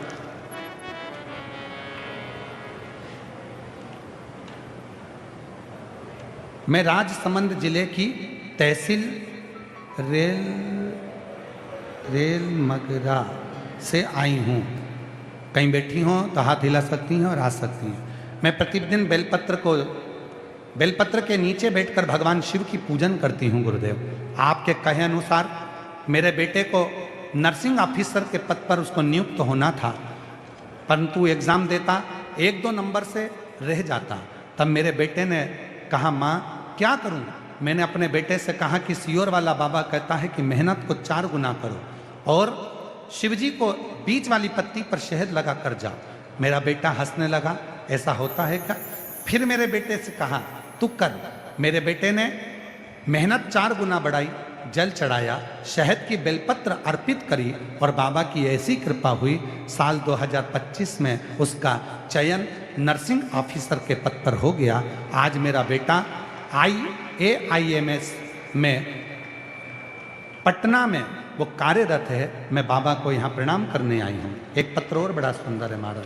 मैं राजसमंद जिले की तहसील रेल मगरा से आई हूँ। कहीं बैठी हो तो हाथ हिला सकती हैं और आ सकती हैं। मैं प्रतिदिन बेलपत्र के नीचे बैठकर भगवान शिव की पूजन करती हूँ गुरुदेव। आपके कहे अनुसार मेरे बेटे को नर्सिंग ऑफिसर के पद पर उसको नियुक्त होना था, परंतु एग्ज़ाम देता 1-2 नंबर से रह जाता। तब मेरे बेटे ने कहा, माँ क्या करूँ? मैंने अपने बेटे से कहा कि सियोर वाला बाबा कहता है कि मेहनत को 4 गुना करो और शिवजी को बीच वाली पत्ती पर शहद लगा कर जाओ। मेरा बेटा हंसने लगा, ऐसा होता है क्या? फिर मेरे बेटे से कहा तू कर। मेरे बेटे ने मेहनत 4 गुना बढ़ाई, जल चढ़ाया, शहद की बेलपत्र अर्पित करी और बाबा की ऐसी कृपा हुई, साल 2025 में उसका चयन नर्सिंग ऑफिसर के पद पर हो गया। आज मेरा बेटा AIMS में पटना में वो कार्यरत है। मैं बाबा को यहाँ प्रणाम करने आई हूँ। एक पत्र और बड़ा सुंदर है महाराज।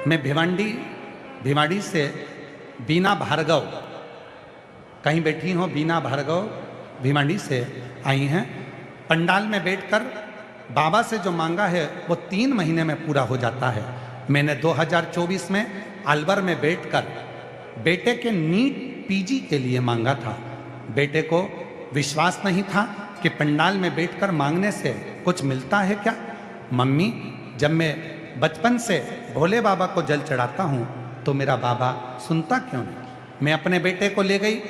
मैं भिवाड़ी से बीना भार्गव, कहीं बैठी हो, बीना भार्गव भिवाड़ी से आई हैं। पंडाल में बैठकर बाबा से जो मांगा है वो 3 महीने में पूरा हो जाता है। मैंने 2024 में अलवर में बैठकर बेटे के नीट PG के लिए मांगा था। बेटे को विश्वास नहीं था कि पंडाल में बैठकर मांगने से कुछ मिलता है क्या। मम्मी, जब मैं बचपन से भोले बाबा को जल चढ़ाता हूँ तो मेरा बाबा सुनता क्यों नहीं? मैं अपने बेटे को ले गई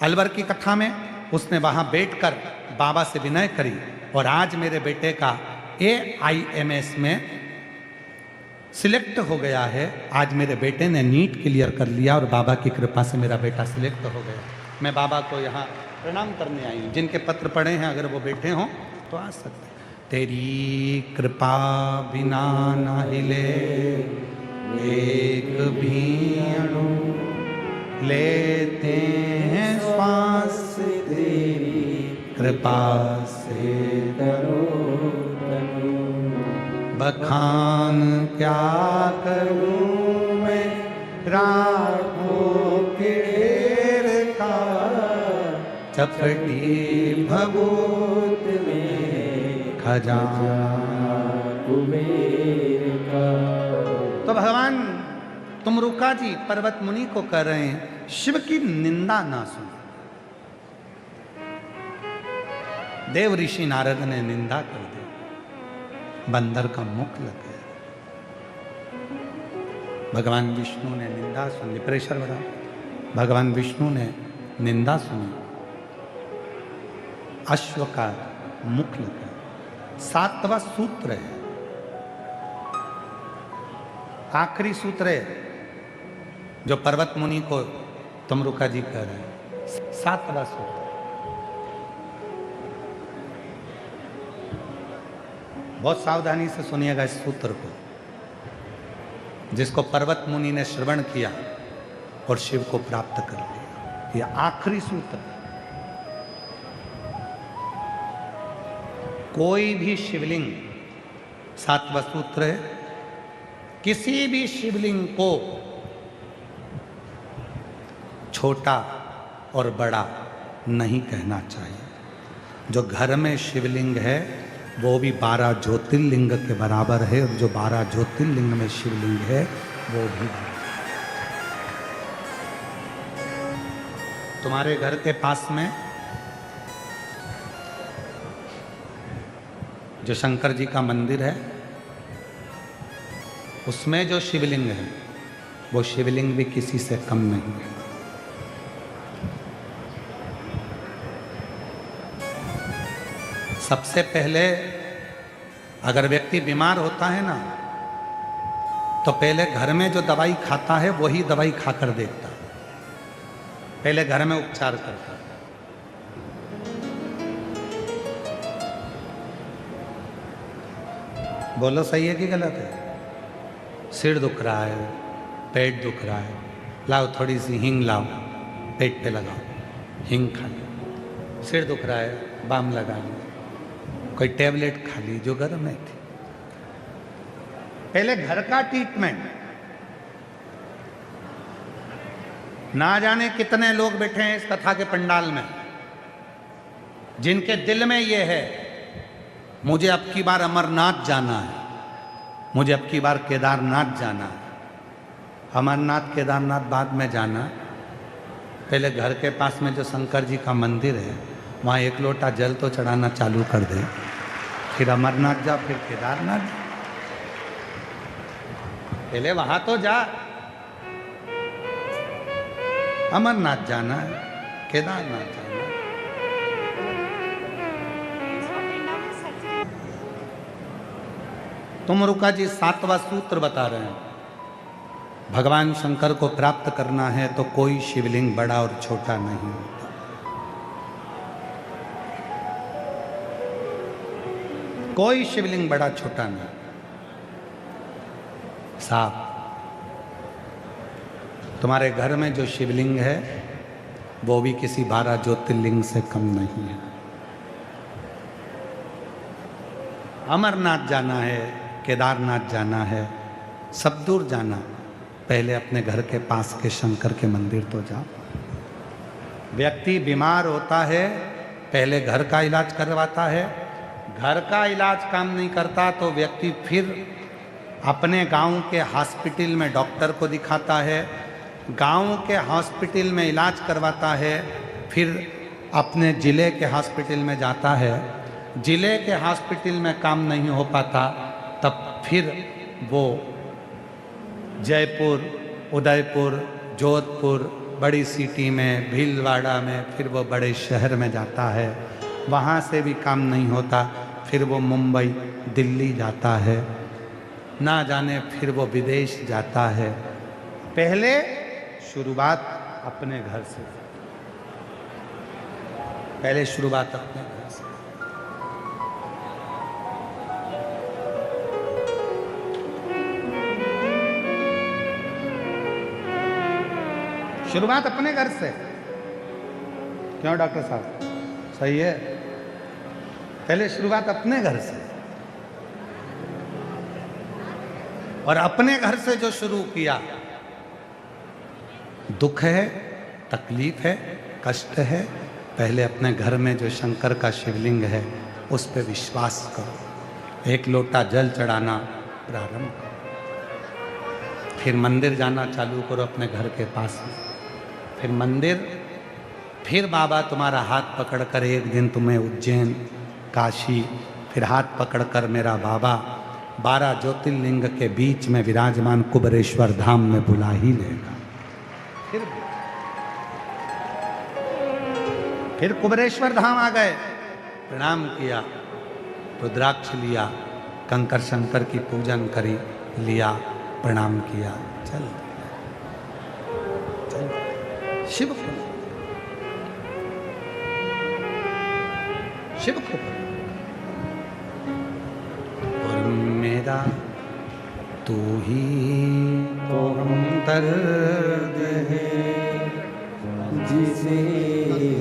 अलवर की कथा में, उसने वहाँ बैठकर बाबा से विनय करी और आज मेरे बेटे का AIMS में सिलेक्ट हो गया है। आज मेरे बेटे ने नीट क्लियर कर लिया और बाबा की कृपा से मेरा बेटा सिलेक्ट हो गया। मैं बाबा को यहाँ प्रणाम करने आई हूँ। जिनके पत्र पढ़े हैं अगर वो बैठे हों तो आ सकते। तेरी कृपा बिना न हिले एक भी अणु, लेते हैं श्वास तेरी कृपा से तनो तनो। बखान क्या करूं मैं राखों के ढेर का, चपटी भभूत में खजाना कुबेर का। तो भगवान तुमरुका जी पर्वत मुनि को कह रहे हैं शिव की निंदा ना सुनो। देव ऋषि नारद ने निंदा कर दी, बंदर का मुख लग गया। भगवान विष्णु ने निंदा सुनी, प्रेशर बढ़ा। भगवान विष्णु ने निंदा सुनी, अश्व का मुख लग गया। 7वां सूत्र है, आखिरी सूत्र है जो पर्वत मुनि को तुमरुका जी कह रहे हैं। 7वां सूत्र। बहुत सावधानी से सुनिएगा इस सूत्र को, जिसको पर्वत मुनि ने श्रवण किया और शिव को प्राप्त कर लिया। यह आखिरी सूत्र। कोई भी शिवलिंग, 7वां सूत्र है, किसी भी शिवलिंग को छोटा और बड़ा नहीं कहना चाहिए। जो घर में शिवलिंग है वो भी 12 ज्योतिर्लिंग के बराबर है, और जो 12 ज्योतिर्लिंग में शिवलिंग है वो भी। तुम्हारे घर के पास में जो शंकर जी का मंदिर है उसमें जो शिवलिंग है वो शिवलिंग भी किसी से कम नहीं है। सबसे पहले अगर व्यक्ति बीमार होता है ना, तो पहले घर में जो दवाई खाता है वही दवाई खाकर देखता है, पहले घर में उपचार करता है। बोलो सही है कि गलत है? सिर दुख रहा है, पेट दुख रहा है, लाओ थोड़ी सी हींग लाओ, पेट पे लगाओ, हींग खा लो। सिर दुख रहा है, बाम लगा लो। कोई टेबलेट खा ली जो गर्म नहीं थी। पहले घर का ट्रीटमेंट। ना जाने कितने लोग बैठे हैं इस कथा के पंडाल में जिनके दिल में ये है मुझे अब की बार अमरनाथ जाना है, मुझे अब की बार केदारनाथ जाना है। अमरनाथ केदारनाथ बाद में जाना, पहले घर के पास में जो शंकर जी का मंदिर है वहाँ एक लोटा जल तो चढ़ाना चालू कर दे, फिर अमरनाथ जा, फिर केदारनाथ जा। पहले वहाँ तो जा। अमरनाथ जाना है, केदारनाथ जाना है। तुम रुका जी 7वां सूत्र बता रहे हैं। भगवान शंकर को प्राप्त करना है तो कोई शिवलिंग बड़ा और छोटा नहीं होता। कोई शिवलिंग बड़ा छोटा नहीं। साफ तुम्हारे घर में जो शिवलिंग है वो भी किसी 12 ज्योतिर्लिंग से कम नहीं है। अमरनाथ जाना है, केदारनाथ जाना है, सब दूर जाना, पहले अपने घर के पास के शंकर के मंदिर तो जाओ। व्यक्ति बीमार होता है पहले घर का इलाज करवाता है, घर का इलाज काम नहीं करता तो व्यक्ति फिर अपने गांव के हॉस्पिटल में डॉक्टर को दिखाता है, गांव के हॉस्पिटल में इलाज करवाता है, फिर अपने ज़िले के हॉस्पिटल में जाता है, ज़िले के हॉस्पिटल में काम नहीं हो पाता तब फिर वो जयपुर, उदयपुर, जोधपुर, बड़ी सिटी में, भीलवाड़ा में, फिर वो बड़े शहर में जाता है, वहाँ से भी काम नहीं होता, फिर वो मुंबई, दिल्ली जाता है, ना जाने फिर वो विदेश जाता है। पहले शुरुआत अपने घर से, पहले शुरुआत अपने घर से। शुरुआत अपने घर से। क्यों डॉक्टर साहब, सही है? पहले शुरुआत अपने घर से। और अपने घर से जो शुरू किया, दुख है, तकलीफ है, कष्ट है, पहले अपने घर में जो शंकर का शिवलिंग है उस पर विश्वास करो। एक लोटा जल चढ़ाना प्रारंभ करो, फिर मंदिर जाना चालू करो अपने घर के पास में, फिर मंदिर, फिर बाबा तुम्हारा हाथ पकड़कर एक दिन तुम्हें उज्जैन, काशी, फिर हाथ पकड़कर मेरा बाबा 12 ज्योतिर्लिंग के बीच में विराजमान कुबेरेश्वर धाम में बुला ही लेगा। फिर कुबेरेश्वर धाम आ गए, प्रणाम किया, रुद्राक्ष लिया, कंकर शंकर की पूजन करी, लिया, प्रणाम किया, चल शिव को, शिव को। और मेरा तू ही तो हमदर्द है जिसे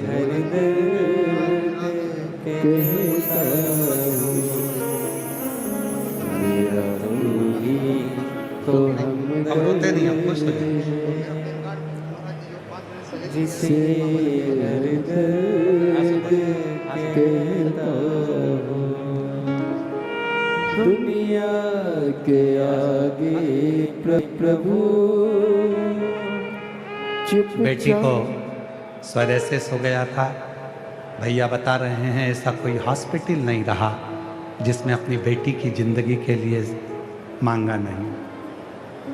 हर दर्द कहता हूँ, मेरा तू ही तो हमदर्द अब रोते नहीं, अब खुश हो जाए। जिसे हर दर्द कहता हूँ, दुनिया के आगे प्रभु बेटी को स्वदेश हो गया था। भैया बता रहे हैं ऐसा कोई हॉस्पिटल नहीं रहा जिसमें अपनी बेटी की जिंदगी के लिए मांगा नहीं।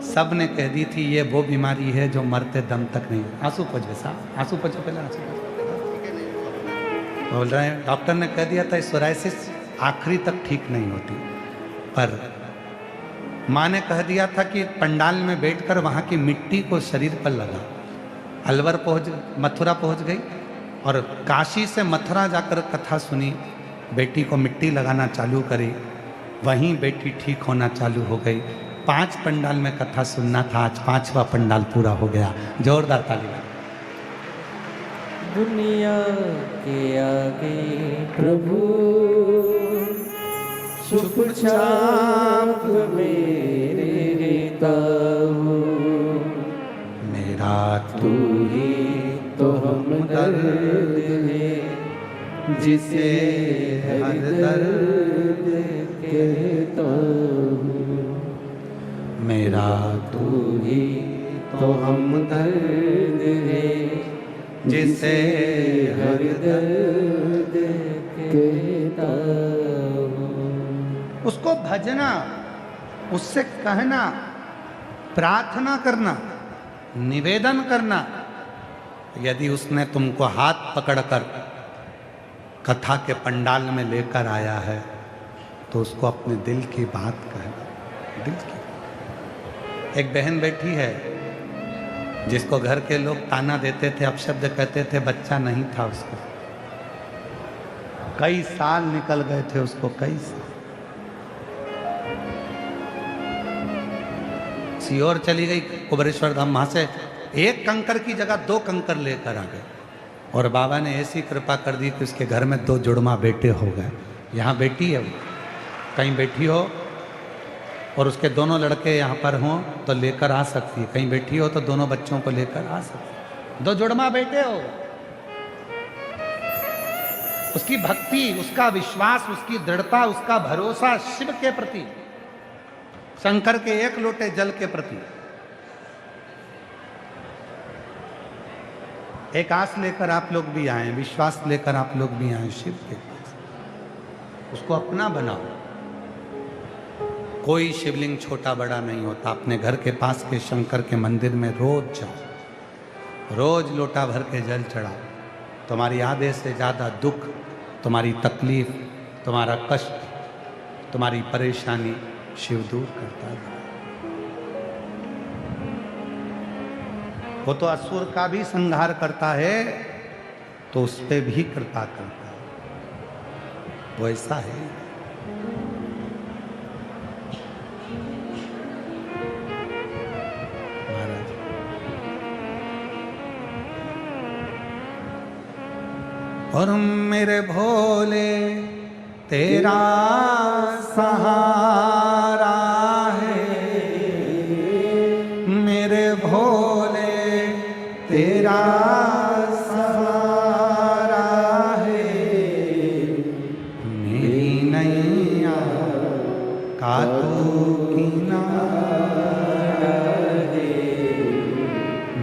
सब ने कह दी थी ये वो बीमारी है जो मरते दम तक नहीं। आंसू पोछो साहब, आंसू पोछो, पहले आंसू बोल रहे हैं। डॉक्टर ने कह दिया था सोराइसिस आखिरी तक ठीक नहीं होती, पर माँ ने कह दिया था कि पंडाल में बैठकर वहाँ की मिट्टी को शरीर पर लगा। अलवर मथुरा पहुँच गई और काशी से मथुरा जाकर कथा सुनी, बेटी को मिट्टी लगाना चालू करी। वहीं बेटी ठीक होना चालू हो गई। 5 पंडाल में कथा सुनना था, आज 5वां पंडाल पूरा हो गया। जोरदार ताली। दुनिया के आगे प्रभु चुपचाप मेरे रहता हूँ, मेरा तू ही तो हमदर्द है जिसे हर दर्द कहता हूँ, मेरा तू ही तो हमदर्द है जिसे हर दर्द कहता हूँ। उसको भजना, उससे कहना, प्रार्थना करना, निवेदन करना। यदि उसने तुमको हाथ पकड़कर कथा के पंडाल में लेकर आया है तो उसको अपने दिल की बात कहना। दिल की एक बहन बैठी है जिसको घर के लोग ताना देते थे, अपशब्द कहते थे, बच्चा नहीं था उसको। कई साल निकल गए थे उसको, कई साल। सीहोर चली गई कुबरेश्वर धाम, वहां से 1 कंकर की जगह 2 कंकर लेकर आ गए और बाबा ने ऐसी कृपा कर दी कि उसके घर में 2 जुड़वा बेटे हो गए। यहाँ बेटी है, वो कहीं बैठी हो और उसके दोनों लड़के यहाँ पर हों तो लेकर आ सकती है, कहीं बैठी हो तो दोनों बच्चों को लेकर आ सकती है। 2 जुड़वा बेटे हो। उसकी भक्ति, उसका विश्वास, उसकी दृढ़ता, उसका भरोसा शिव के प्रति, शंकर के 1 लोटे जल के प्रति। एक आस लेकर आप लोग भी आए, विश्वास लेकर आप लोग भी आए शिव के पास। उसको अपना बनाओ। कोई शिवलिंग छोटा बड़ा नहीं होता। अपने घर के पास के शंकर के मंदिर में रोज जाओ, रोज लोटा भर के जल चढ़ाओ। तुम्हारी आधे से ज़्यादा दुख, तुम्हारी तकलीफ, तुम्हारा कष्ट, तुम्हारी परेशानी शिव दूर करता है। वो तो असुर का भी संहार करता है तो उस पे भी कृपा करता है। वो ऐसा है। महाराज और मेरे भोले तेरा सहारा है, मेरे भोले तेरा सहारा है, मेरी नैया का तू किनारा है,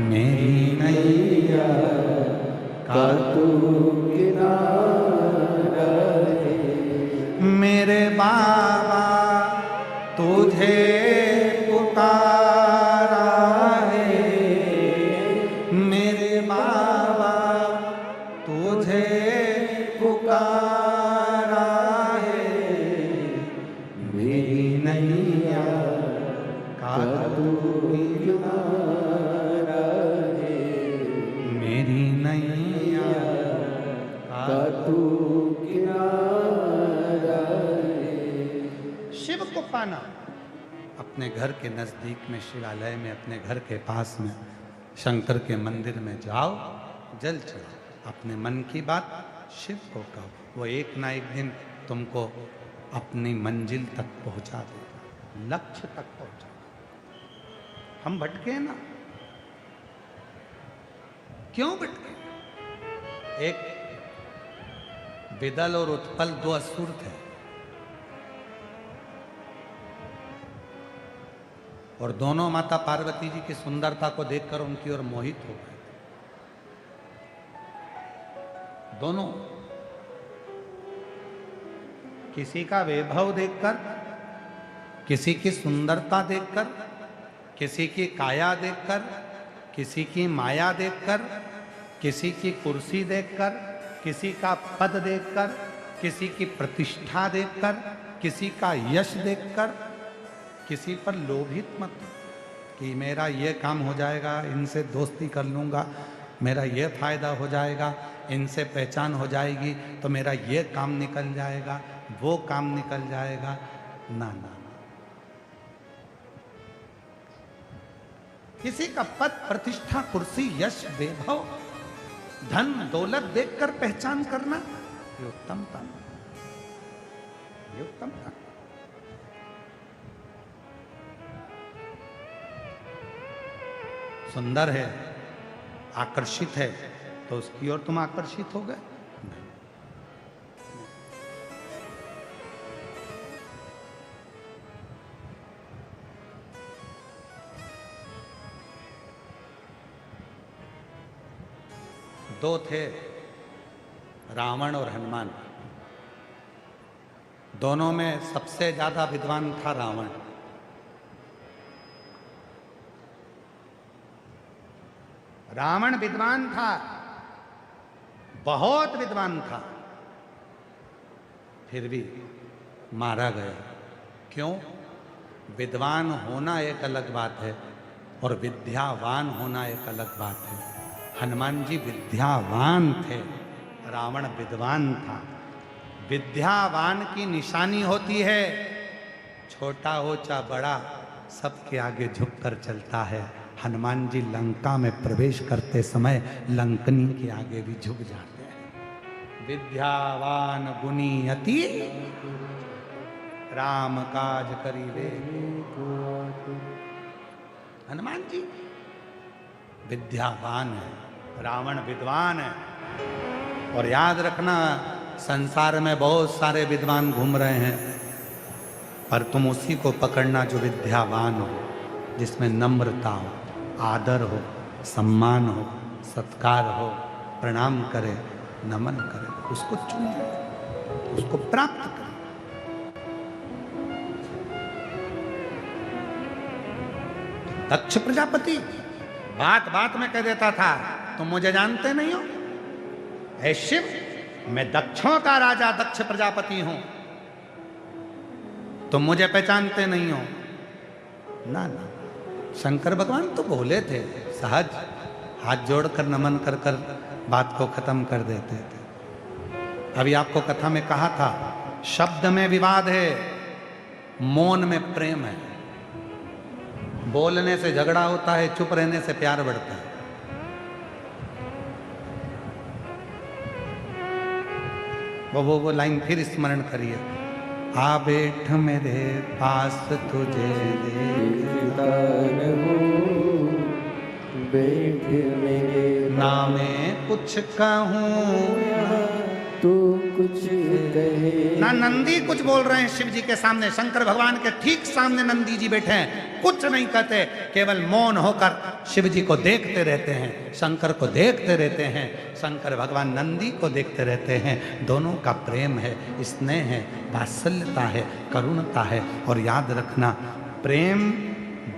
मेरी नैया का तू किनारा है। मेरे बाबा तुझे पुकारा है, मेरे बाबा तुझे पुकारा है, मेरी नैया का तू किनारा है, मेरी नैया का तू किनारा है। शिव को पाना अपने घर के नजदीक में शिवालय में, अपने घर के पास में शंकर के मंदिर में जाओ, जल चढ़ाओ, अपने मन की बात शिव को कहो। वो एक ना एक दिन तुमको अपनी मंजिल तक पहुंचा देगा, लक्ष्य तक पहुंचा। हम भटके ना, क्यों भटके? एक विदल और उत्पल 2 असुर थे और दोनों माता पार्वती जी की सुंदरता को देखकर उनकी ओर मोहित हो गए। दोनों, किसी का वैभव देखकर, किसी की सुंदरता देखकर, किसी की काया देखकर, किसी की माया देखकर, किसी की कुर्सी देखकर, किसी का पद देखकर, किसी की प्रतिष्ठा देखकर, किसी का यश देखकर किसी पर लोभित मत कि मेरा ये काम हो जाएगा, इनसे दोस्ती कर लूँगा, मेरा ये फायदा हो जाएगा, इनसे पहचान हो जाएगी तो मेरा ये काम निकल जाएगा, वो काम निकल जाएगा। ना ना, किसी का पद प्रतिष्ठा कुर्सी यश वैभव धन दौलत देखकर पहचान करना ये उत्तमता, ये उत्तमता। सुंदर है, आकर्षित है, तो उसकी ओर तुम आकर्षित हो गए? नहीं। दो थे, रावण और हनुमान। दोनों में सबसे ज्यादा विद्वान था रावण। रावण विद्वान था, बहुत विद्वान था, फिर भी मारा गया। क्यों? विद्वान होना एक अलग बात है और विद्यावान होना एक अलग बात है। हनुमान जी विद्यावान थे, रावण विद्वान था। विद्यावान की निशानी होती है, छोटा हो चाहे बड़ा सबके आगे झुककर चलता है। हनुमान जी लंका में प्रवेश करते समय लंकनी के आगे भी झुक जाते हैं। विद्यावान गुणी अति राम काज करीबे। हनुमान जी विद्यावान है, रावण विद्वान है। और याद रखना, संसार में बहुत सारे विद्वान घूम रहे हैं, पर तुम उसी को पकड़ना जो विद्यावान हो, जिसमें नम्रता हो, आदर हो, सम्मान हो, सत्कार हो, प्रणाम करे, नमन करे, उसको चुनिए, उसको प्राप्त करें। दक्ष प्रजापति बात बात में कह देता था, तुम मुझे जानते नहीं हो? हे शिव, मैं दक्षों का राजा दक्ष प्रजापति हूं, तुम मुझे पहचानते नहीं हो? ना ना, शंकर भगवान तो बोले थे, सहज हाथ जोड़कर नमन कर कर बात को खत्म कर देते थे। अभी आपको कथा में कहा था, शब्द में विवाद है, मौन में प्रेम है। बोलने से झगड़ा होता है, चुप रहने से प्यार बढ़ता है। वो लाइन फिर स्मरण करिए। आ बैठ मेरे पास तुझे देखता रहूं, बैठ मेरे ना मैं कुछ कहूं तू कुछ कहे। ना नंदी कुछ बोल रहे हैं शिव जी के सामने, शंकर भगवान के ठीक सामने नंदी जी बैठे हैं, कुछ नहीं कहते, केवल मौन होकर शिव जी को देखते रहते हैं, शंकर को देखते रहते हैं। शंकर भगवान नंदी को देखते रहते हैं। दोनों का प्रेम है, स्नेह है, वात्सल्यता है, करुणता है। और याद रखना, प्रेम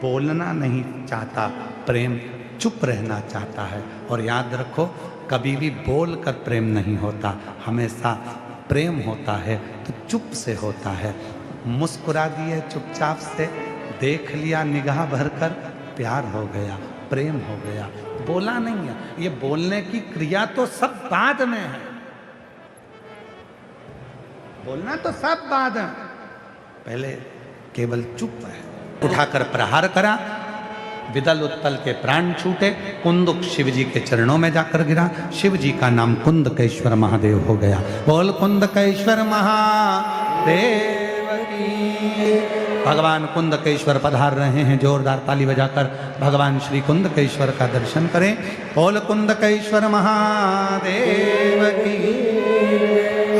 बोलना नहीं चाहता, प्रेम चुप रहना चाहता है। और याद रखो, कभी भी बोल कर प्रेम नहीं होता, हमेशा प्रेम होता है तो चुप से होता है। मुस्कुरा दिए चुपचाप से, देख लिया निगाह भरकर, प्यार हो गया, प्रेम हो गया। बोला नहीं है, ये बोलने की क्रिया तो सब बाद में है, बोलना तो सब बाद है, पहले केवल चुप है। उठाकर प्रहार करा, विदल उत्तल के प्राण छूटे, कुंदुक शिव जी के चरणों में जाकर गिरा। शिव जी का नाम कुंदकेश्वर महादेव हो गया। बोल कुंदकेश्वर महादेव की। भगवान कुंदकेश्वर पधार रहे हैं, जोरदार ताली बजाकर भगवान श्री कुंदकेश्वर का दर्शन करें। बोल कुंदकेश्वर महादेव की।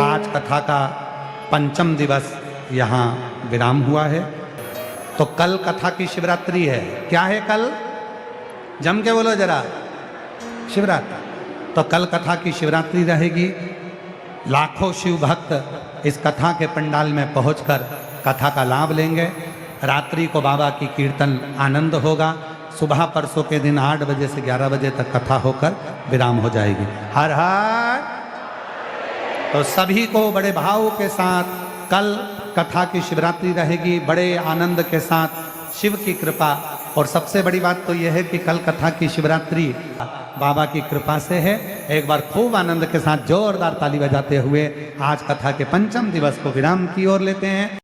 आज कथा का पंचम दिवस यहाँ विराम हुआ है, तो कल कथा की शिवरात्रि है। क्या है कल? जम के बोलो जरा, शिवरात्रि। तो कल कथा की शिवरात्रि रहेगी। लाखों शिव भक्त इस कथा के पंडाल में पहुंचकर कथा का लाभ लेंगे। रात्रि को बाबा की कीर्तन आनंद होगा। सुबह परसों के दिन 8 बजे से 11 बजे तक कथा होकर विराम हो जाएगी। हर हर। तो सभी को बड़े भाव के साथ कल कथा की शिवरात्रि रहेगी, बड़े आनंद के साथ, शिव की कृपा। और सबसे बड़ी बात तो यह है कि कल कथा की शिवरात्रि बाबा की कृपा से है। एक बार खूब आनंद के साथ जोरदार ताली बजाते हुए आज कथा के पंचम दिवस को विराम की ओर लेते हैं।